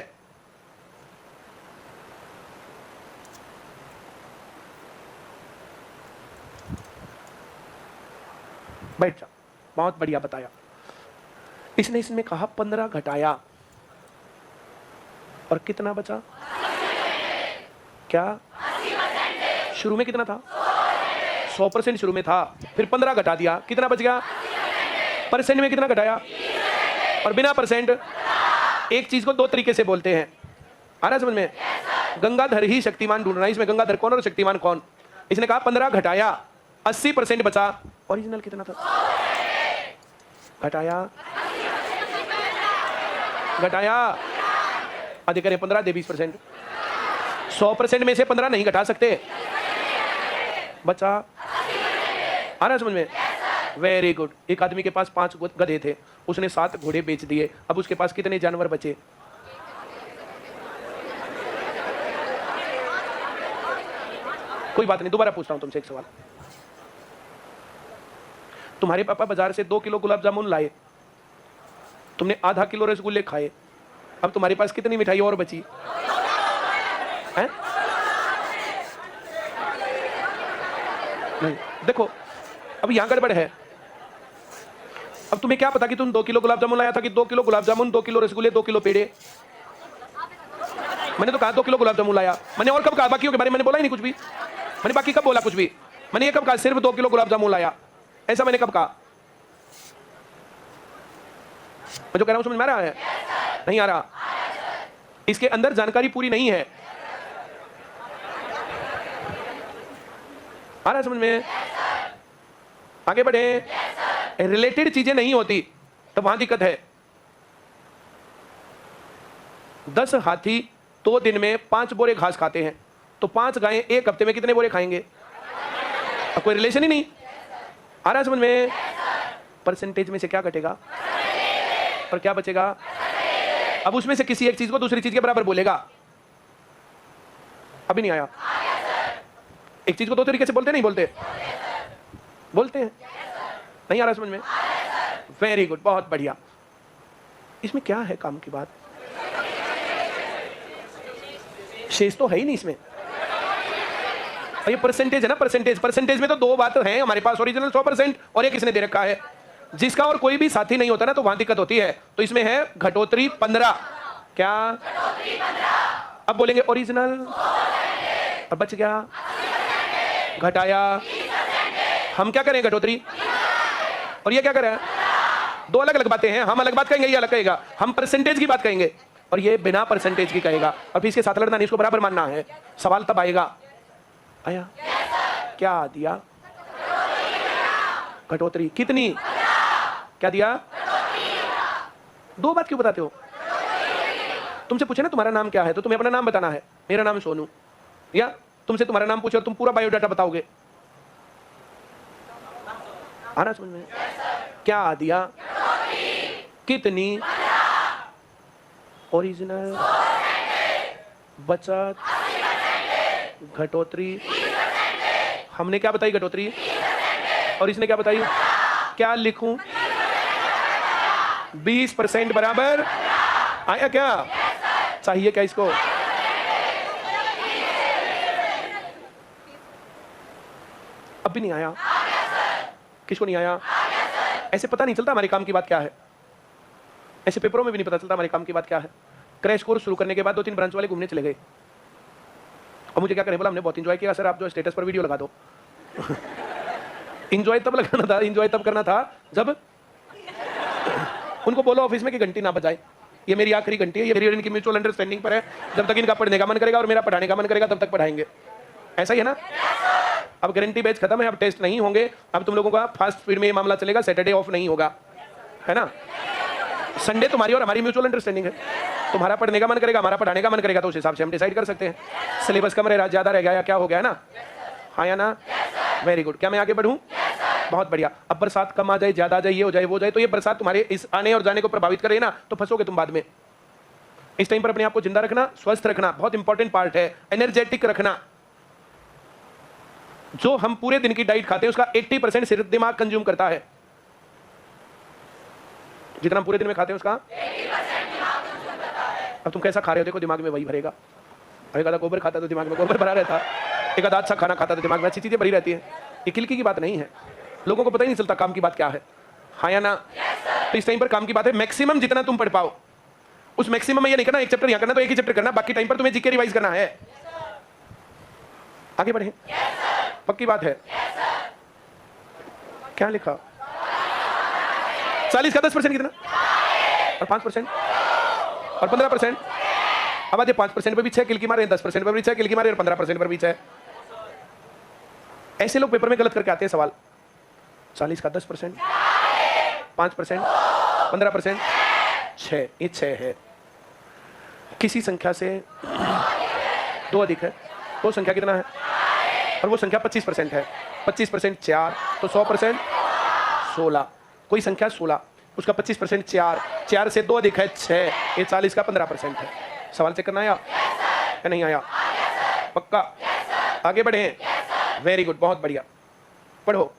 बैठ जा, बहुत बढ़िया बताया। इसने इसमें कहा 15 घटाया और कितना बचा? क्या? शुरू में कितना था? 100% शुरू में था, फिर 15 घटा दिया, कितना बच गया? परसेंट में कितना घटाया? और बिना परसेंट एक चीज को दो तरीके से बोलते हैं, आ रहा है समझ में? गंगाधर ही शक्तिमान ढूंढ रहा है, इसमें गंगाधर कौन और शक्तिमान कौन? इसने कहा 15 घटाया 80% बचा, ओरिजिनल कितना था? घटाया घटाया अधिक करें 15 दे 20%, 100% में से 15 नहीं घटा सकते, बचा। आ रहा है समझ में? Very good. एक आदमी के पास 5 गधे थे, उसने 7 घोड़े बेच दिए, अब उसके पास कितने जानवर बचे? कोई बात नहीं, दोबारा पूछता हूं तुमसे एक सवाल। तुम्हारे पापा बाजार से 2 किलो गुलाब जामुन लाए, तुमने आधा किलो रसगुल्ले खाए, अब तुम्हारे पास कितनी मिठाई और बची है? नहीं, देखो अब यहां गड़बड़ है। अब तुम्हें क्या पता कि तुम 2 किलो गुलाब जामुन लाया था कि 2 किलो गुलाब जामुन, 2 किलो रसगुल्ले, 2 किलो पेड़े? मैंने तो कहा 2 किलो गुलाब जामुन लाया। मैंने और कब कहा? बाकियों के बारे में मैंने बोला ही नहीं कुछ भी। मैंने बाकी कब बोला कुछ भी? मैंने ये कब कहा सिर्फ 2 किलो गुलाब जामुन लाया? ऐसा मैंने कब कहा? मैं जो कह रहा हूं समझ में आ रहा है? नहीं आ रहा? इसके अंदर जानकारी पूरी नहीं है। आ रहा है समझ में? आगे बढ़े। रिलेटेड चीजें नहीं होती तो वहां दिक्कत है। 10 हाथी 2 दिन में 5 बोरे घास खाते हैं, तो 5 गायें 1 हफ्ते में कितने बोरे खाएंगे? अब कोई रिलेशन ही नहीं। आ रहा है समझ में? परसेंटेज में से क्या घटेगा और क्या बचेगा? अब उसमें से किसी एक चीज को दूसरी चीज के बराबर बोलेगा। अभी नहीं आया? एक चीज को 2 तरीके से बोलते नहीं बोलते? बोलते हैं। नहीं आ रहा समझ में? वेरी गुड, बहुत बढ़िया। इसमें क्या है काम की बात? शेष तो है ही नहीं इसमें। और ये परसेंटेज है ना, परसेंटेज में तो 2 बात है हमारे पास, ओरिजिनल 100% और ये किसने दे रखा है? जिसका और कोई भी साथी नहीं होता ना, तो वहां दिक्कत होती है। तो इसमें है घटोतरी 15। क्या? अब बोलेंगे ओरिजिनल, अब बच गया घटाया। हम क्या करें? घटोतरी। और ये क्या करें? 2 अलग अलग बातें हैं। हम अलग बात कहेंगे, ये अलग कहेगा। हम परसेंटेज की बात कहेंगे और ये बिना परसेंटेज की कहेगा, और फिर इसके साथ लड़ना नहीं, इसको बराबर मानना है। सवाल तब आएगा। आया? क्या दिया? घटोतरी। कितनी? क्या दिया? 2 बात क्यों बताते हो? तुमसे पूछे ना तुम्हारा नाम क्या है, तो तुम्हें अपना नाम बताना है। मेरा नाम सोनू। या तुमसे तुम्हारा नाम पूछे और तुम पूरा बायोडाटा बताओगे। आना समझ में? क्या दिया? कितनी? ओरिजिनल, बचत, घटोतरी। हमने क्या बताई? घटोतरी। और इसने क्या बताई? क्या लिखूं? 20% बराबर आया क्या? चाहिए क्या इसको? अब भी नहीं आया? किसको नहीं आया? ऐसे पता नहीं चलता हमारे काम की बात क्या है। ऐसे पेपरों में भी नहीं पता चलता हमारे काम की बात क्या है। क्रैश कोर्स शुरू करने के बाद 2-3 ब्रांच वाले घूमने चले गए और मुझे क्या करने बोला, हमने बहुत इंजॉय किया सर, आप जो स्टेटस पर वीडियो लगा दो। इंजॉय तब लगाना था, इंजॉय तब करना था जब उनको बोलो ऑफिस में कि घंटी ना बजाए, ये मेरी आखिरी घंटी है, ये मेरी और इनकी म्यूचुअल अंडरस्टैंडिंग पर है। जब तक इनका पढ़ने का मन करेगा और मेरा पढ़ाने का मन करेगा तब तक पढ़ाएंगे। ऐसा ही है ना? अब गारंटी बैच खत्म है, अब टेस्ट नहीं होंगे। अब तुम लोगों का फास्ट स्पीड में ये मामला चलेगा, सैटरडे ऑफ नहीं होगा, है ना? संडे तुम्हारी और हमारी म्यूचुअल अंडरस्टैंडिंग है। तुम्हारा पढ़ने का मन करेगा, हमारा पढ़ाने का मन करेगा, तो उस हिसाब से हम डिसाइड कर सकते हैं। सिलेबस कम रह रहा, ज्यादा रह गया या क्या हो गया, है ना? हाँ या ना? Very good. क्या मैं आगे बढ़ूं? बहुत बढ़िया। अब बरसात कम आ जाए, ज्यादा आ जाए, ये हो जाए, वो जाए, तो ये बरसात तुम्हारे इस आने और जाने को प्रभावित करे ना, तो फंसोगे तुम बाद में। इस टाइम पर अपने आप को जिंदा रखना, स्वस्थ रखना बहुत इंपॉर्टेंट पार्ट है। एनर्जेटिक रखना। जो हम पूरे दिन की डाइट खाते हैं उसका 80% सिर्फ दिमाग कंज्यूम करता है। जितना हम पूरे दिन में खाते हैं उसका 80% दिमाग कंज्यूम करता है। अब तुम कैसा खा रहे हो देखो, दिमाग में वही भरेगा। एक आधा गोबर खाता तो दिमाग में गोबर भरा रहता, एक आधा अच्छा खाना खाता तो दिमाग में अच्छी चीजें भरी रहती है। ये किलकी की बात नहीं है, लोगों को पता ही नहीं चलता काम की बात क्या है। हाँ या ना? तो इस टाइम पर काम की बात है, मैक्सिमम जितना तुम पढ़ पाओ उस मैक्सिमम में ये नहीं करना एक चैप्टर यहाँ करना तो एक ही चैप्टर करना, बाकी टाइम पर तुम्हें जीके रिवाइज करना है। आगे बढ़े। पक्की बात है? क्या लिखा? 40 का 10% कितना? और 5% और 15%। अब आते 5% पर भी 6 किल मारे, 10% पर भी 6 किल मारे और 15% पर भी 6। ऐसे लोग पेपर में गलत करके आते हैं सवाल। 40 का 10%, 5%, 15%, 6, ये 6 है। किसी संख्या से 2 अधिक है, वो संख्या कितना है? और वो संख्या 25% है। 25% 4, तो 100% 16। कोई संख्या 16, उसका 25% 4, 4 से 2 अधिक है 6, ये 40 का 15% है। सवाल चेक करना आया या नहीं आया? पक्का? आगे बढ़े। वेरी गुड, बहुत बढ़िया, पढ़ो।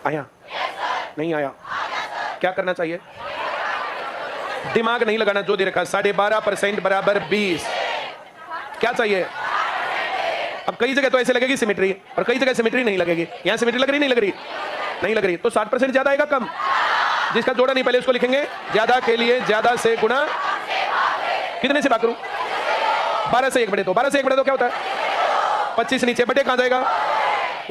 आया? नहीं आया? क्या करना चाहिए? दिमाग नहीं लगाना, जो दे रखा 12.5% बराबर 20। क्या चाहिए? अब कई जगह तो ऐसे लगेगी सिमेट्री, और कई जगह सिमेट्री नहीं लगेगी। यहां सिमेट्री लग रही नहीं लग रही? नहीं लग रही, तो 60% ज्यादा आएगा कम? जिसका जोड़ा नहीं पहले उसको लिखेंगे। ज्यादा के लिए ज्यादा से गुणा, कितने से भाग करूं? 12 से 1 बढ़े तो 12 से 1 बढ़े तो क्या होता है? 25 नीचे, बटे कहां जाएगा?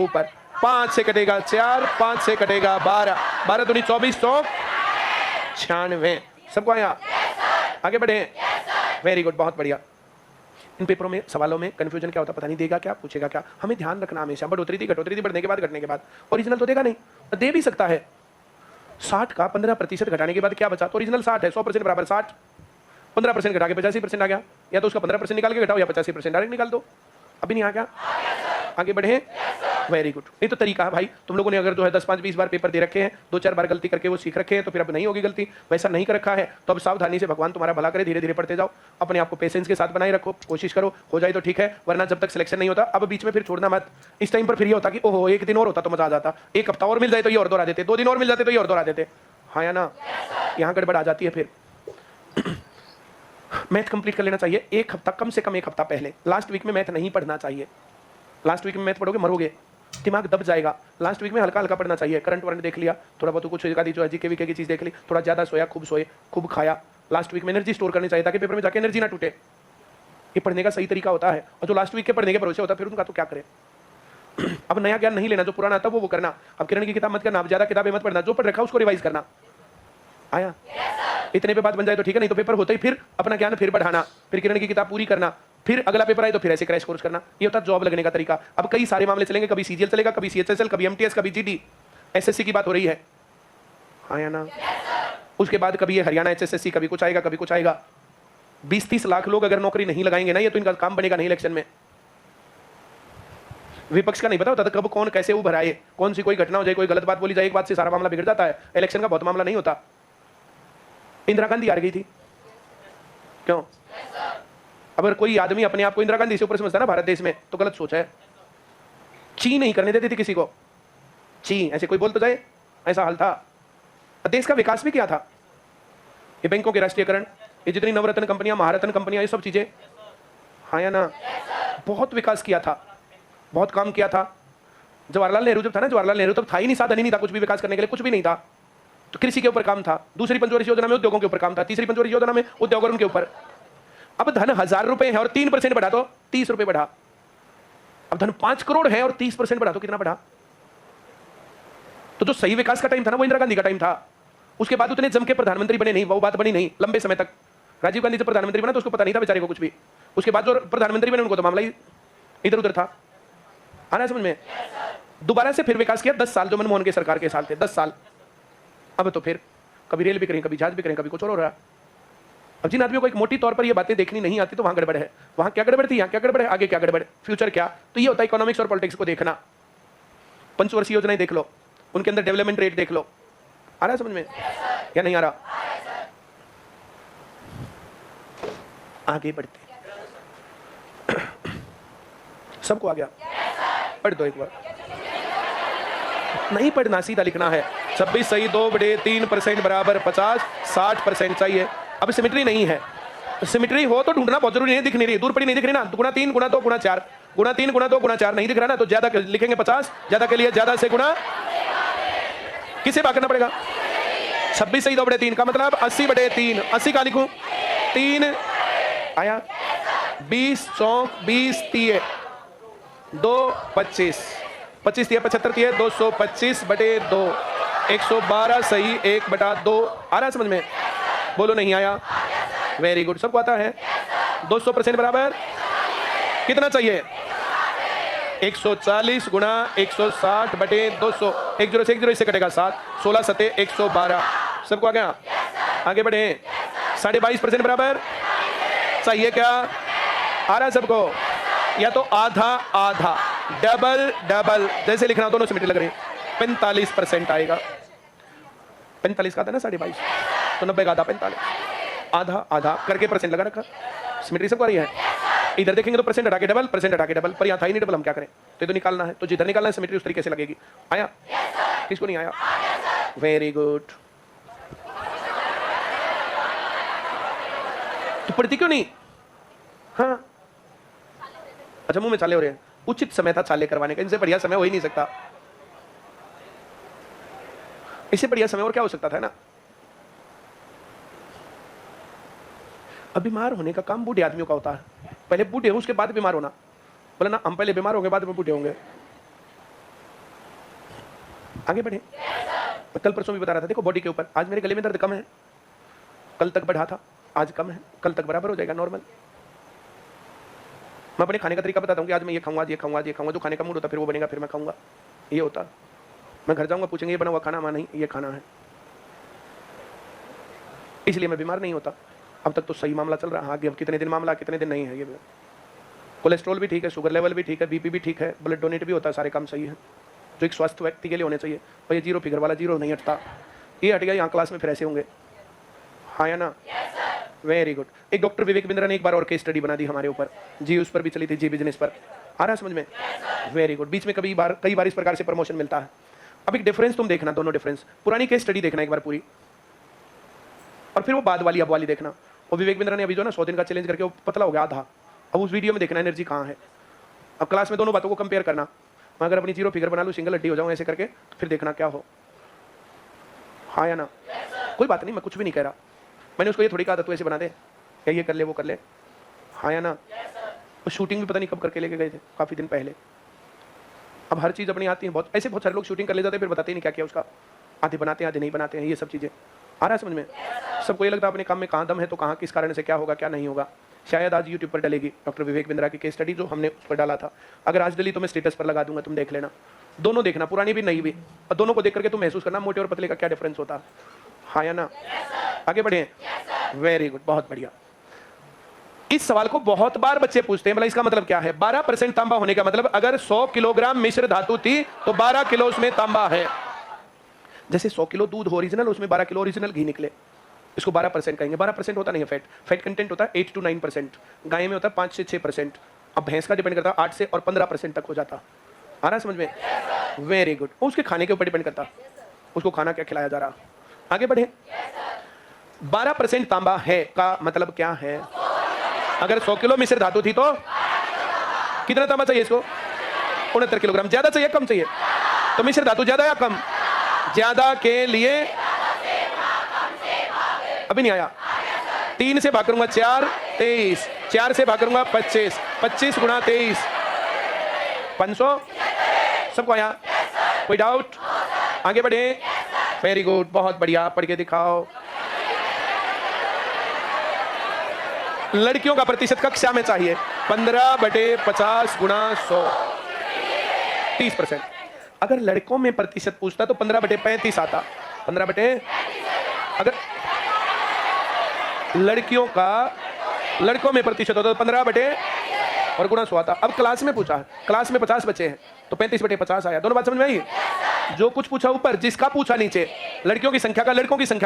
ऊपर। 5 से कटेगा 4, 5 से कटेगा 12, 12 दूनी 24, 96। सबको आया? आगे बढ़े। वेरी गुड, बहुत बढ़िया। इन पेपरों में सवालों में कंफ्यूजन क्या होता है पता नहीं, देगा क्या, पूछेगा क्या, हमें ध्यान रखना हमेशा। बढ़ोतरी थी, घटोतरी थी, बढ़ने के बाद, घटने के बाद। ओरिजिनल तो देगा नहीं, तो दे भी सकता है। 60 का 15% घटाने के बाद क्या बचा? तो ओरिजिनल 60 है, 100% बराबर 60, 15% घटा के 85% आ गया। या तो उसका 15% निकाल के घटाओ, या 85% डायरेक्ट निकाल दो। अभी नहीं आ गया? आगे बढ़े। Very good. ये तो तरीका है भाई। तुम लोगों ने अगर जो है 10, 5, 20 बार पेपर दे रखे हैं, 2-4 बार गलती करके वो सीख रखे हैं, तो फिर अब नहीं होगी गलती। वैसा नहीं कर रखा है तो अब सावधानी से, भगवान तुम्हारा भला करे, धीरे धीरे पढ़ते जाओ। अपने आप को पेशेंस के साथ बनाए रखो, कोशिश करो, हो जाए तो ठीक है, वरना जब तक सिलेक्शन नहीं होता, अब बीच में फिर छोड़ना मत। इस टाइम पर फिर ये होता कि ओहो, 1 दिन और होता तो मजा आ जाता, 1 हफ्ता और मिल जाए तो ये और दोहरा देते, 2 दिन और मिल जाते तो ये और दोहरा देते। हाँ या ना? यहाँ गड़बड़ आ जाती है। फिर मैथ कंप्लीट कर लेना चाहिए 1 हफ्ता, कम से कम 1 हफ्ता पहले। लास्ट वीक में मैथ नहीं पढ़ना चाहिए। लास्ट वीक में मैथ पढ़ोगे मरोगे, दिमाग दब जाएगा। लास्ट वीक में हल्का हल्का पढ़ना चाहिए। करंट वरंट देख लिया, थोड़ा बहुत कुछ जो जीके वीके की चीज देख ली, थोड़ा ज्यादा सोया, खूब सोए, खूब खाया। लास्ट वीक में एनर्जी स्टोर करनी चाहिए, ताकि पेपर में जाके एनर्जी ना टूटे। ये पढ़ने का सही तरीका होता है। और जो लास्ट वीक के पढ़ने के भरोसे होता है, फिर उनका तो क्या करे। अब नया ज्ञान नहीं लेना, जो पुराना आता वो करना। अब किरण की किताब मत करना, अब ज्यादा किताबें मत पढ़ना, जो पढ़ रखा उसको रिवाइज करना। आया? इतने पे बात बन जाए तो ठीक है, नहीं तो पेपर होते ही फिर अपना ज्ञान फिर बढ़ाना, फिर किरण की किताब पूरी करना, फिर अगला पेपर आए तो फिर ऐसे क्रैश कोर्स करना। ये होता है जॉब लगने का तरीका। अब कई सारे मामले चलेंगे, कभी सीजीएल चलेगा, कभी सीएचएसएल, कभी एमटीएस, कभी जीडी, एसएससी की बात हो रही है। हाँ या ना? उसके बाद कभी ये हरियाणा एचएसएससी, कभी कुछ आएगा, कभी कुछ आएगा। 20-30 लाख लोग अगर नौकरी नहीं लगाएंगे ना, ये तो इनका काम बनेगा नहीं इलेक्शन में। विपक्ष का नहीं पता होता था कब कौन कैसे उभर आए, कौन सी कोई घटना हो जाए, कोई गलत बात बोली जाए, एक बात से सारा मामला बिगड़ जाता है। इलेक्शन का बहुत मामला नहीं होता। इंदिरा गांधी हार गई थी, क्यों? अगर कोई आदमी अपने आप को इंदिरा गांधी से ऊपर समझता है ना भारत देश में, तो गलत सोच है। ची नहीं करने देती थी किसी को, ची ऐसे कोई बोल तो जाए, ऐसा हाल था। देश का विकास भी किया था। ये बैंकों के राष्ट्रीयकरण, ये जितनी नवरत्न कंपनियां, महारत्न कंपनियां, ये सब चीजें। हाँ या ना? बहुत विकास किया था, बहुत काम किया था। जवाहरलाल नेहरू जब था ना, जवाहरलाल नेहरू तब था ही नहीं, साधन ही नहीं था कुछ भी विकास करने के लिए, कुछ भी नहीं था। तो कृषि के ऊपर काम था, दूसरी पंचवर्षीय योजना में उद्योगों के ऊपर काम था, तीसरी पंचवर्षीय योजना में उद्योगों के ऊपर। अब धन 1000 रुपए है और 3% बढ़ा तो 30 रुपए बढ़ा। अब धन 5 करोड़ है और 30% बढ़ा तो कितना बढ़ा? तो जो सही विकास का टाइम था ना, वो इंदिरा गांधी का टाइम था। उसके बाद उतने जम के प्रधानमंत्री बने नहीं, वो बात बनी नहीं लंबे समय तक। राजीव गांधी जब प्रधानमंत्री बना तो उसको पता नहीं था बेचारे को कुछ भी। उसके बाद जो प्रधानमंत्री बने उनको तो मामला ही इधर उधर था। आना समझ में? दोबारा से फिर विकास किया 10 साल, जो मनमोहन के सरकार के साल थे, 10 साल। अब तो फिर कभी रेल भी करें, कभी जहाज भी करें, कभी कुछ और हो रहा। अब जिन आदमियों को एक मोटी तौर पर ये बातें देखनी नहीं आती, तो वहां गड़बड़ है। वहां क्या गड़बड़ थी, यहाँ क्या गड़बड़ है, आगे क्या गड़बड़ है, फ्यूचर क्या। तो ये होता है इकोनॉमिक्स और पॉलिटिक्स को देखना। पंचवर्षीय योजनाएं देख लो, उनके अंदर डेवलपमेंट रेट देख लो। आ रहा है समझ में या नहीं आ रहा? आगे बढ़ते सबको आ गया? पढ़ दो एक बार। नहीं पढ़ना, सीधा लिखना है। 26 सही 2/3% बराबर 50, 60% चाहिए। अब सिमेट्री नहीं है, सिमेट्री हो तो ढूंढना बहुत जरूरी नहीं, दिख नहीं रही, दूर पड़ी नहीं दिख रही ना। गुणा 3 गुणा 2 गुणा 4, गुणा 3 गुणा 2 गुणा 4 नहीं दिख रहा ना, तो ज्यादा लिखेंगे 50, ज्यादा के लिए ज्यादा से गुणा किसे भाग करना पड़ेगा? 26 सही 2/3 का मतलब 80/3। 80 का लिखूं 3 आया, 20 चौक 20 3 2 25, 25 दिया 75 दिया 225/2 112 सही 1/2 आ रहा है समझ में? बोलो नहीं आया? वेरी गुड, सबको आता है? 200% बराबर कितना चाहिए? 140 गुणा 160/200 1 0 से 1 0 इससे कटेगा 7 16 7 112 सबको आ गया? आगे बढ़े 22.5% बराबर चाहिए क्या? आ रहा है सबको? या तो आधा आधा डबल डबल जैसे लिखना दोनों सिमेट्री लग रही 45% आएगा। 45 का आता है ना 22.5 तो 90 का आधा 45 आधा आधा करके परसेंट लगा रखा सिमेट्री सबको आ रही है। इधर देखेंगे तो परसेंट हटा के डबल परसेंट हटा के डबल पर यहाँ था ही नहीं डबल हम क्या करें तो ये तो निकालना है तो जिधर निकालना है सिमेट्री उस तरीके से लगेगी। आया? किसको नहीं आया? Very good. तो पढ़ती क्यों नहीं? हाँ अच्छा मुंह में छाले हो रहे हैं। उचित समय था छाले करवाने का, इनसे बढ़िया समय हो ही नहीं सकता। इससे बढ़िया समय और क्या हो सकता था ना? अब बीमार होने का काम बूढ़े आदमियों का होता है। पहले बूढ़े हो उसके बाद बीमार होना। बोला ना हम पहले बीमार होंगे बाद में बूढ़े होंगे। आगे बढ़े। कल परसों भी बता रहा था देखो बॉडी के ऊपर आज मेरे गले में दर्द कम है, कल तक बढ़ा था आज कम है, कल तक बराबर हो जाएगा नॉर्मल। मैं अपने खाने का तरीका बताता हूँ कि आज मैं ये खाऊंगा ये खाऊंगा ये खाऊंगा, जो खाने का मूड होता है फिर वो बनेगा फिर मैं खाऊंगा। ये होता है। मैं घर जाऊंगा पूछेंगे ये बना हुआ खाना? मां नहीं ये खाना है, इसलिए मैं बीमार नहीं होता। अब तक तो सही मामला चल रहा है। आगे अब कितने दिन मामला कितने दिन नहीं है। ये कोलेस्ट्रॉल भी ठीक है, शुगर लेवल भी ठीक है, बीपी भी ठीक है, ब्लड डोनेट भी होता है, सारे काम सही है जो एक स्वस्थ व्यक्ति के लिए होने चाहिए। और ये जीरो फिगर वाला जीरो नहीं हटता, ये हट गया यहाँ क्लास में फिर ऐसे होंगे। हाँ या ना? Very good. एक डॉक्टर विवेक बिंद्रा ने एक बार और केस स्टडी बना दी हमारे ऊपर जी, उस पर भी चली थी जी बिजनेस पर। आ रहा है समझ में? Very good. बीच में कई बार इस प्रकार से प्रमोशन मिलता है। अब एक डिफरेंस तुम देखना, दोनों डिफरेंस पुरानी केस स्टडी देखना एक बार पूरी और फिर वो बाद वाली अब वाली देखना। और विवेक बिंद्रा ने अभी जो ना 100 दिन का चैलेंज करके वो पतला हो गया आधा। अब उस वीडियो में देखना एनर्जी कहाँ है। अब क्लास में दोनों बातों को कंपेयर करना। मैं अगर अपनी जीरो फिगर बना लूँ सिंगल हड्डी हो जाऊँ ऐसे करके फिर देखना क्या हो। हाँ या ना? कोई बात नहीं, मैं कुछ भी नहीं कह रहा। मैंने उसको ये थोड़ी कहा था तू ऐसे बना दे या ये कर ले वो कर ले। हाँ या ना? वो शूटिंग भी पता नहीं कब करके लेके गए थे, काफ़ी दिन पहले। अब हर चीज़ अपनी आती है। बहुत ऐसे बहुत सारे लोग शूटिंग कर ले जाते हैं फिर बताते ही नहीं क्या किया उसका। आधे बनाते हैं आधे नहीं बनाते हैं, ये सब चीज़ें। आ रहा है समझ में? सबको ये लगता है अपने काम में कहाँ दम है तो कहाँ किस कारण से क्या होगा क्या नहीं होगा। शायद आज यूट्यूब पर डलेगी डॉक्टर विवेक बिंद्रा की केस स्टडी जो हमने उस पर डाला था। अगर आज डली तो मैं स्टेटस पर लगा दूंगा, तुम देख लेना। दोनों देखना, पुरानी भी नई भी, और दोनों को देख करके तुम महसूस करना मोटे और पतले का क्या डिफरेंस होता है। हाँ या ना? आगे बढ़े। वेरी गुड, बहुत बढ़िया। इस सवाल को बहुत बार बच्चे पूछते हैं, मतलब इसका मतलब क्या है? 12% तांबा होने का मतलब अगर 100 किलोग्राम मिश्र धातु थी तो 12 किलो उसमें तांबा है। जैसे 100 किलो दूध हो ओरिजिनल, उसमें 12 किलो ओरिजिनल घी निकले, इसको 12% कहेंगे। 12% होता नहीं है फैट कंटेंट होता है 8 to 9%, गाय में होता है 5 से 6%। अब भैंस का डिपेंड करता है 8 से और 15% तक हो जाता। आ रहा है समझ में? Very good. उसके खाने के ऊपर डिपेंड करता, उसको खाना क्या खिलाया जा रहा। आगे बढ़े। 12% तांबा है का मतलब क्या है? अगर 100 किलो मिश्र धातु थी तो कितना तांबा चाहिए इसको? 69 किलोग्राम। ज्यादा चाहिए कम चाहिए? तो मिश्र धातु ज्यादा या कम? ज्यादा के लिए अभी नहीं आया। 3 से भाग करूंगा 4 23, 4 से भाग करूंगा 25, 25 गुणा 23 500। सबको आया? कोई डाउट? आगे बढ़े। वेरी गुड, बहुत बढ़िया। पढ़ के दिखाओ। लड़कियों का प्रतिशत कक्षा में चाहिए 15/50 गुणा 100 30%। अगर लड़कों में प्रतिशत पूछता तो 15/35 आता। 15 अगर लड़कों में प्रतिशत होता तो 15 और गुणा 100 आता। अब क्लास में पूछा, क्लास में 50 बच्चे हैं तो 35/50 आया। दोनों बात समझ में आई? जो कुछ पूछा ऊपर, जिसका पूछा नीचे। लड़कियों की संख्या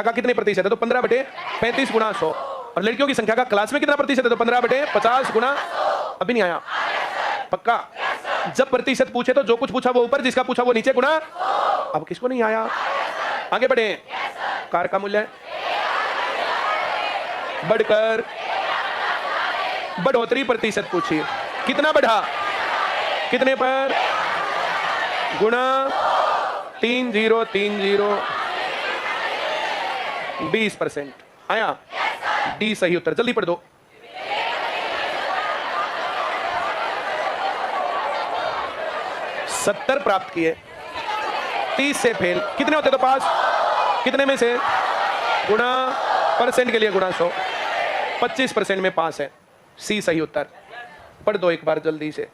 का कितने प्रतिशत है तो 15/35 गुणा 100, और लड़कियों की संख्या का क्लास में कितना प्रतिशत है तो 15/50 गुणा। अभी नहीं आया? पक्का? जब प्रतिशत पूछे तो जो कुछ पूछा वो ऊपर, जिसका पूछा वो नीचे गुणा। अब किसको नहीं आया? आगे बढ़े। कार का मूल्य बढ़कर बढ़ोतरी प्रतिशत पूछिए, कितना बढ़ा, कितने पर? गुणा 3030 20%। आया? डी सही उत्तर। जल्दी पढ़ दो। 70 प्राप्त किए, 30 से फेल, कितने होते तो पास? कितने में से? गुणा परसेंट के लिए गुणा 100, 25% में पास है। सी सही उत्तर। पढ़ दो एक बार जल्दी से।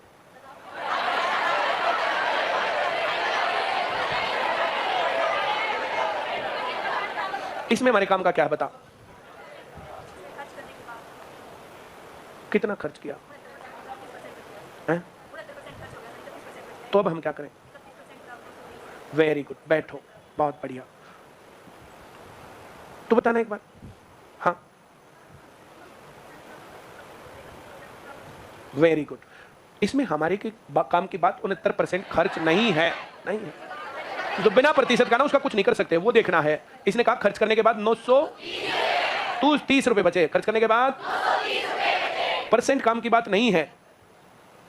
इसमें हमारे काम का क्या है बता? कितना खर्च किया है? तो अब हम क्या करें? वेरी गुड, बैठो, बहुत बढ़िया। तो बताना एक बार। हाँ, वेरी गुड। इसमें हमारे के काम की बात 69% खर्च नहीं है, नहीं है। जो बिना प्रतिशत का ना उसका कुछ नहीं कर सकते, वो देखना है। इसने कहा खर्च करने के बाद 930 रुपए बचे, खर्च करने के बाद परसेंट काम की बात नहीं है,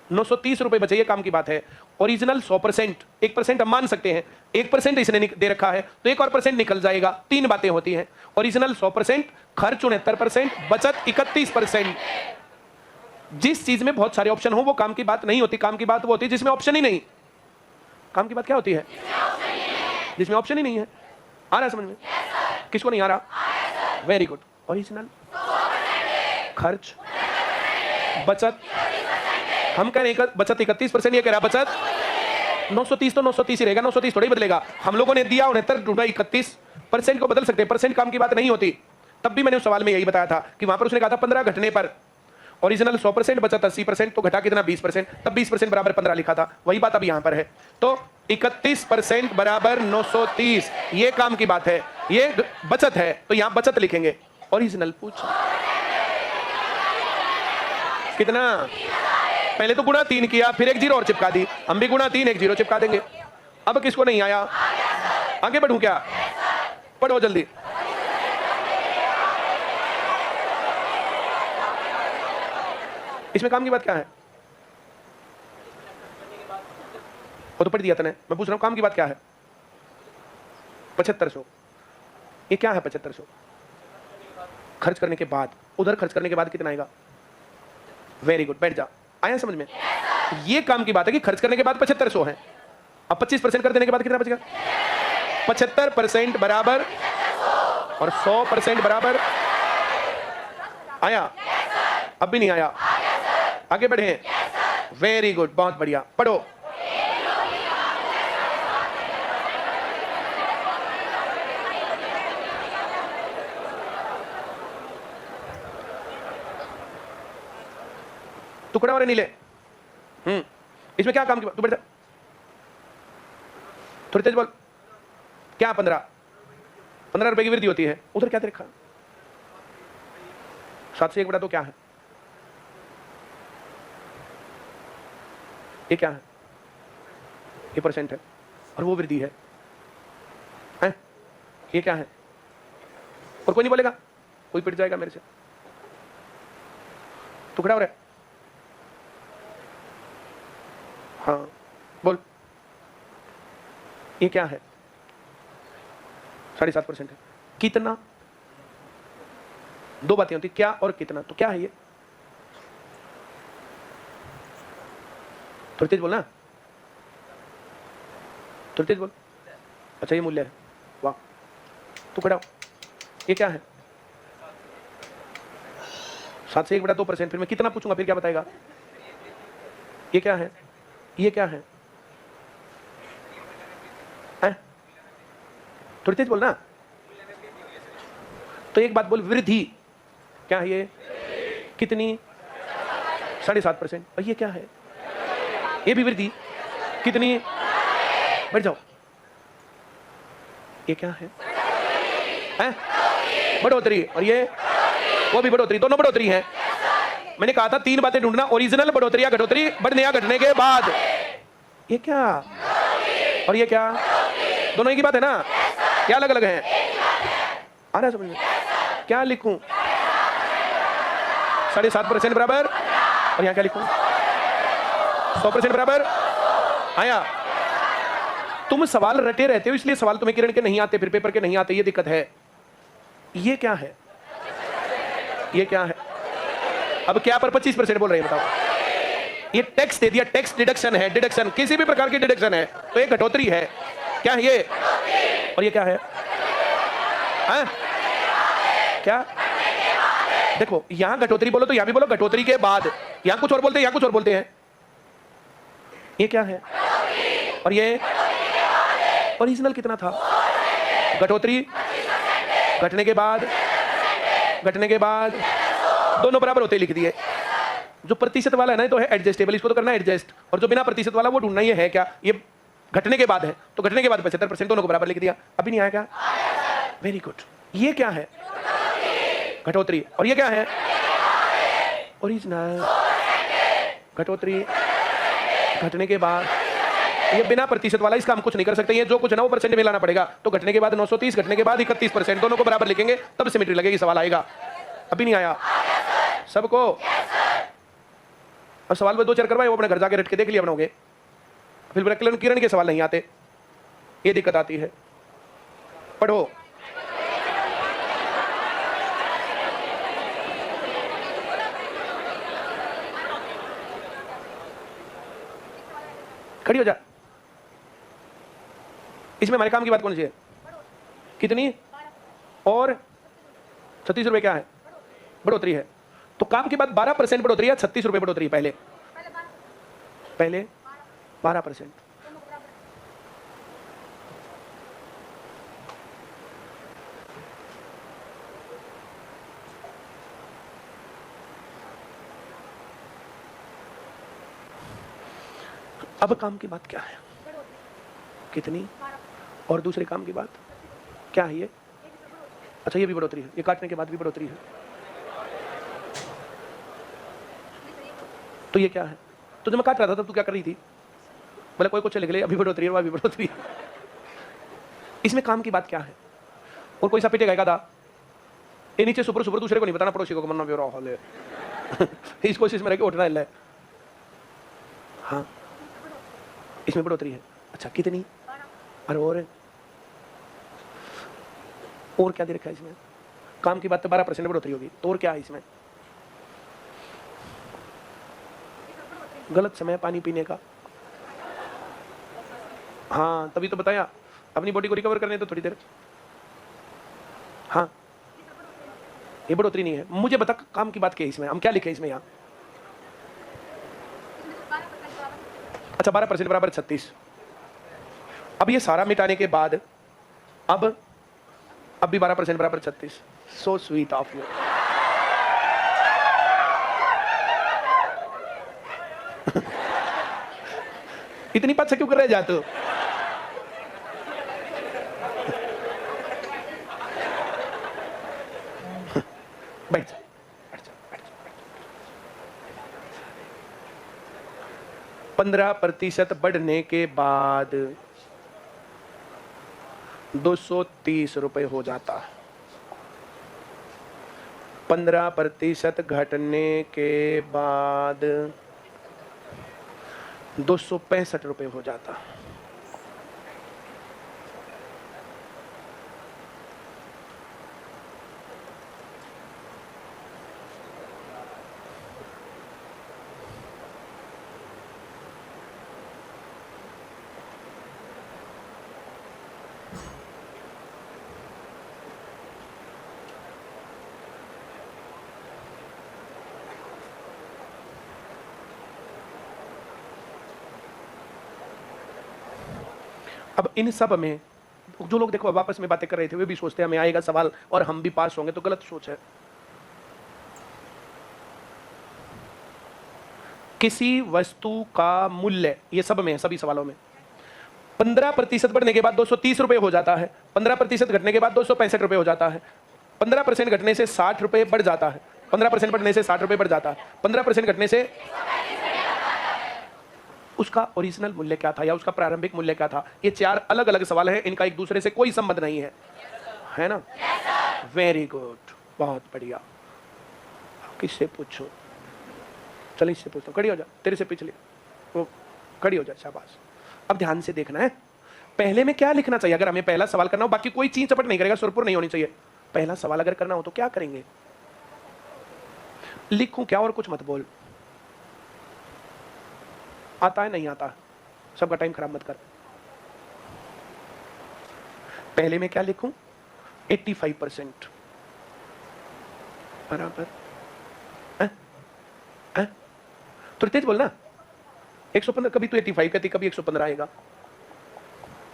930 रुपए बचे, ये काम की बात है। ओरिजिनल 100%, 1% हम मान सकते हैं, 1% इसने दे रखा है तो 1 और % निकल जाएगा। 3 बातें होती हैं, ओरिजिनल 100%, खर्च 69%, बचत 31%। जिस चीज में बहुत सारे ऑप्शन हो वो काम की बात नहीं होती, काम की बात वो होती है जिसमें ऑप्शन ही नहीं। काम की बात क्या होती है? जिसमें ऑप्शन ही नहीं है। आ रहा है समझ में? किसको नहीं आ रहा? Very good. ओरिजिनल, खर्च, बचत, हम कह रहे हैं बचत 31%, ये कह रहा बचत 930, तो 930 ही रहेगा, 930 थोड़ा ही बदलेगा। हम लोगों ने दिया 69 31% को बदल सकते हैं, परसेंट काम की बात नहीं होती। तब भी मैंने उस सवाल में यही बताया था कि वहां पर उसने कहा था 15 घटने पर ओरिजिनल 100%, बचत 80%, तो घटा कितना? 20%, तब 20% बराबर 15 लिखा था। वही बात अब यहां पर है। तो 31% बराबर 930, ये काम की बात है, ये बचत है, तो यहां बचत लिखेंगे। ओरिजिनल पूछ कितना? पहले तो गुणा 3 किया, फिर एक 0 और चिपका दी। हम भी गुणा 3 एक 0 चिपका देंगे। अब किसको नहीं आया? आगे बढ़ूं क्या? पढ़ो जल्दी। इसमें काम की बात क्या है? वो तो पढ़ दिया तूने, मैं पूछ रहा हूं काम की बात क्या है? 7500। ये क्या है 7500? खर्च करने के बाद, उधर खर्च करने के बाद कितना आएगा? वेरी गुड, बैठ जा। आया समझ में? ये काम की बात है कि खर्च करने के बाद 7500 है। अब 25% कर देने के बाद कितना बचेगा? 75% बराबर और 100% बराबर। आया? अब भी नहीं आया? आगे बढ़े। वेरी गुड, बहुत बढ़िया। पढ़ो। टुकड़ा और नीले। इसमें क्या काम की बात? तू बैठ जा, थोड़ी तेज बोल। क्या 15 रुपए की वृद्धि होती है? उधर क्या देखा? 7 से 1 बटा 2 क्या है? ये क्या है? ये परसेंट है और वो वृद्धि है, हैं? ये क्या है? और कोई नहीं बोलेगा? कोई पिट जाएगा मेरे से। टुकड़ा हो रहा है? हाँ बोल। ये क्या है? 7.5% है। कितना? 2 बातें होती, क्या और कितना। तो क्या है ये? थोड़ी तेज बोलना, थोड़ी तेज बोल। अच्छा ये मूल्य है, वाह। टुकड़ा, ये क्या है? 7 से 1 बटा 2%। फिर मैं कितना पूछूंगा, फिर क्या बताएगा? ये क्या है? ये क्या है? थोड़ी तेज बोलना। तो एक बात बोल, वृद्धि क्या है ये? कितनी? 7.5%। और ये क्या है? ये भी वृद्धि। कितनी? बैठ जाओ। ये क्या है? बढ़ोतरी। और ये वो भी बढ़ोतरी, दोनों बढ़ोतरी है। मैंने कहा था 3 बातें ढूंढना, ओरिजिनल, बढ़ोतरी या घटोतरी, बढ़ने या घटने के बाद। ये क्या? और ये क्या? दोनों एक ही बात है ना? क्या अलग अलग है? आ रहा है समझ में? क्या लिखूं? 7.5% बराबर, और यहां क्या लिखूं? 100% बराबर। आया? तुम सवाल रटे रहते हो, इसलिए सवाल तुम्हें किरण के नहीं आते, फिर पेपर के नहीं आते, ये दिक्कत है। ये क्या है? ये क्या है? अब क्या पर 25% बोल रहे हैं बताओ? ये टैक्स दे दिया, टैक्स डिडक्शन है, डिडक्शन किसी भी प्रकार की डिडक्शन है, तो ये घटोतरी है। क्या है ये? और ये क्या है? हाँ? क्या? देखो यहां घटोतरी बोलो तो यहां भी बोलो घटोतरी के बाद, यहां कुछ और बोलते हैं, यहां कुछ और बोलते हैं। ये क्या है? और ये ओरिजिनल कितना था? घटोतरी घटने के बाद, घटने के बाद दोनों बराबर होते लिख दिए। जो प्रतिशत वाला है ना तो है एडजस्टेबल, इसको तो करना है एडजस्ट, और जो बिना प्रतिशत वाला वो ढूंढना, ये है क्या? ये घटने के बाद है, तो घटने के बाद 75% दोनों को बराबर लिख दिया। अभी नहीं आया क्या? Very good. ये क्या है? घटोतरी। और ये क्या है? ओरिजिनल। घटोतरी घटने के बाद, ये बिना प्रतिशत वाला, इसका हम कुछ नहीं कर सकते, ये जो कुछ ना वो परसेंट में लाना पड़ेगा। तो घटने के बाद 930, घटने के बाद 31%, दोनों को बराबर लिखेंगे तब सिमेट्री लगेगी, सवाल आएगा। अभी नहीं आया सबको? और सवाल में 2 4 करवाए, वो अपने घर जाके रट के देख लिया बनाओगे। फिर किरण के सवाल नहीं आते, ये दिक्कत आती है। पढ़ो। खड़ी हो जा। इसमें हमारे काम की बात कौन सी है? कितनी? और 36 रुपए क्या है? बढ़ोतरी है। तो काम के बाद 12% बढ़ोतरी है, 36 रुपए बढ़ोतरी। पहले 12%। अब काम की बात क्या है? कितनी? और दूसरे काम की बात क्या है? ये अच्छा, ये भी बढ़ोतरी है, ये काटने के बाद भी बढ़ोतरी है। तो ये क्या है? तो जब मैं काट रहा था तब तू क्या कर रही थी? बोले कोई कुछ लिख ले, अभी बढ़ोतरी है, अभी बढ़ोतरी है। इसमें काम की बात क्या है? और कोई सा पिटेगा एक आधा, ये नीचे सुपर सुपर दूसरे को नहीं बताना, पड़ोसी को मरना भी रहा है। इस कोशिश में रह के उठना है। हाँ, इसमें बढ़ोतरी है। अच्छा कितनी? और क्या दे रखा है इसमें? काम की बात तो 12% बढ़ोतरी होगी, तो और क्या है इसमें? गलत समय पानी पीने का। हाँ तभी तो बताया, अपनी बॉडी को रिकवर करने तो थोड़ी देर। हाँ ये बढ़ोतरी नहीं है। मुझे बता काम की बात क्या है इसमें? हम क्या लिखे इसमें यहाँ? अच्छा 12% बराबर 36। अब ये सारा मिटाने के बाद अब भी 12% बराबर 36। So sweet of you. इतनी बात से क्यों कर रहे जाते हो? बैठ जा, बैठ जा, बैठ जा। 15% बढ़ने के बाद 230 रुपए हो जाता है। 15% घटने के बाद 265 रुपए हो जाता। अब इन सब में जो लोग देखो अब आपस में बातें कर रहे थे, वे भी सोचते हैं हमें आएगा सवाल और हम भी पास होंगे, तो गलत सोच है। किसी वस्तु का मूल्य, ये सब में सभी सवालों में 15% बढ़ने के बाद 230 रुपए हो जाता है, 15% घटने के बाद 265 रुपए हो जाता है, 15% घटने से 60 रुपए बढ़ जाता है, 15% बढ़ने से 60 रुपए बढ़ जाता है, 15% घटने से उसका ओरिजिनल मूल्य क्या था या उसका प्रारंभिक मूल्य क्या था? ये 4 अलग अलग सवाल हैं, इनका एक दूसरे से कोई संबंध नहीं है, है ना? वेरी गुड, बहुत बढ़िया। किससे पूछो? चल इससे पूछो। खड़ी हो जा, तेरे से पिछले वो खड़ी हो जा, शाबाश। अब ध्यान से देखना है, पहले में क्या लिखना चाहिए अगर हमें पहला सवाल करना हो? बाकी कोई चीज चपट नहीं करेगा, सुरपुर नहीं होनी चाहिए। पहला सवाल अगर करना हो तो क्या करेंगे? लिखूं क्या और कुछ मत बोल। आता है नहीं आता, सबका टाइम खराब मत कर। पहले में क्या लिखूं? 85% बराबर तो तेज बोलना। 115 कभी तो 85 कहती, कभी 115 आएगा।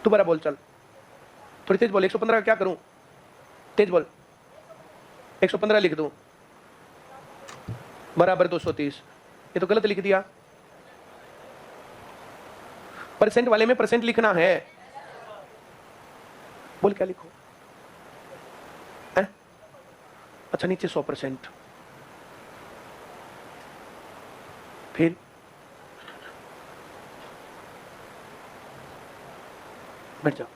तू बरा बोल, चल थोड़ी तेज बोल। 115 का क्या करूं? तेज बोल। 115 लिख दूं बराबर 230। ये तो गलत लिख दिया। परसेंट वाले में परसेंट लिखना है। बोल क्या लिखो? अच्छा नीचे 100%, फिर बैठ जाओ।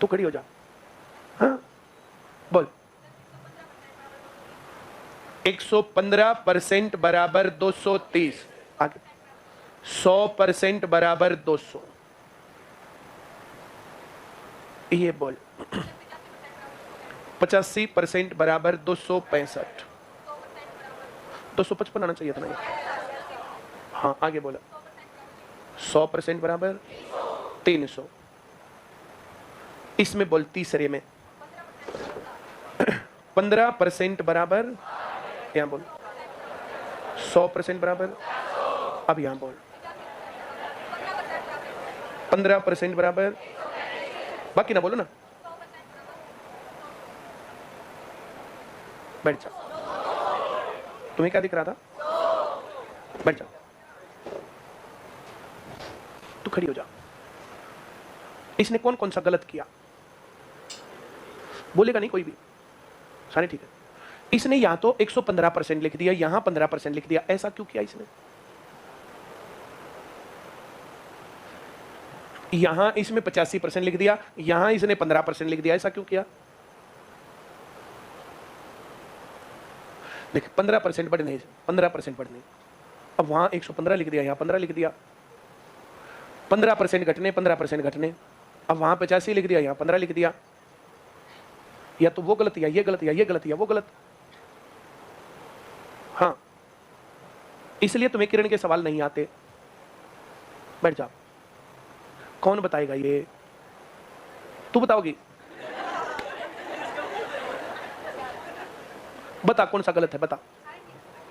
तू खड़ी हो जा। हाँ बोल। 115% बराबर 230। आगे 100% बराबर 200। ये बोल। 85% बराबर 265। 255 आना चाहिए था ना। हाँ आगे बोला। 100% बराबर 300। इसमें बोल तीसरे में 15% बराबर, यहां बोल 100% बराबर। अब यहां बोल 15% बराबर, बाकी ना बोलो ना। बैठ जाओ। तुम्हें क्या दिख रहा था? बैठ जाओ। तू खड़ी हो जा। इसने कौन कौन सा गलत किया? बोलेगा नहीं कोई भी, सारे ठीक है। इसने यहां तो 115% लिख दिया, यहां 15% लिख दिया। ऐसा क्यों किया इसने? यहां इसमें 85% लिख दिया, यहां इसने 15% लिख दिया। ऐसा क्यों किया? देख 15% बढ़ने, 15% बढ़ने। अब वहां 115 लिख दिया, यहां 15 लिख दिया। 15% घटने, 15% घटने। अब वहां 85 लिख दिया, यहां 15 लिख दिया। या तो वो गलत, या ये गलत, या ये गलत, या वो गलत। हाँ इसलिए तुम्हें किरण के सवाल नहीं आते। बैठ जा। कौन बताएगा ये? तू बताओगी? बता कौन सा गलत है, बता।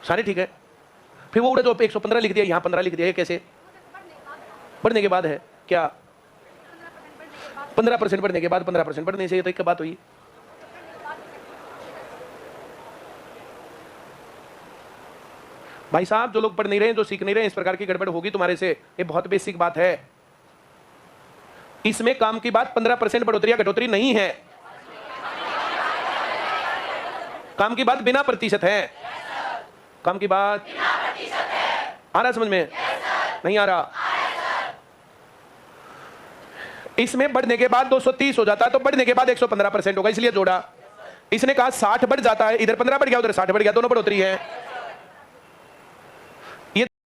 सारे ठीक है। फिर वो उड़े जो 115 लिख दिया, यहां 15 लिख दिया। ये कैसे? बढ़ने के बाद है क्या? 15% बढ़ने के बाद 15% बढ़ने से, तो एक बात हुई। भाई साहब जो लोग पढ़ नहीं रहे हैं, जो सीख नहीं रहे हैं, इस प्रकार की गड़बड़ होगी तुम्हारे से। ये बहुत बेसिक बात है। इसमें काम की बात 15% बढ़ोतरी या घटोतरी नहीं है। काम की बात बिना प्रतिशत है। काम की बात आ रहा समझ में? नहीं आ रहा? इसमें बढ़ने के बाद 230 हो जाता है, तो बढ़ने के बाद 115% होगा, इसलिए जोड़ा। इसने कहा 60 बढ़ जाता है, इधर 15 बढ़ गया, उधर 60 बढ़ गया, दोनों बढ़ोतरी है।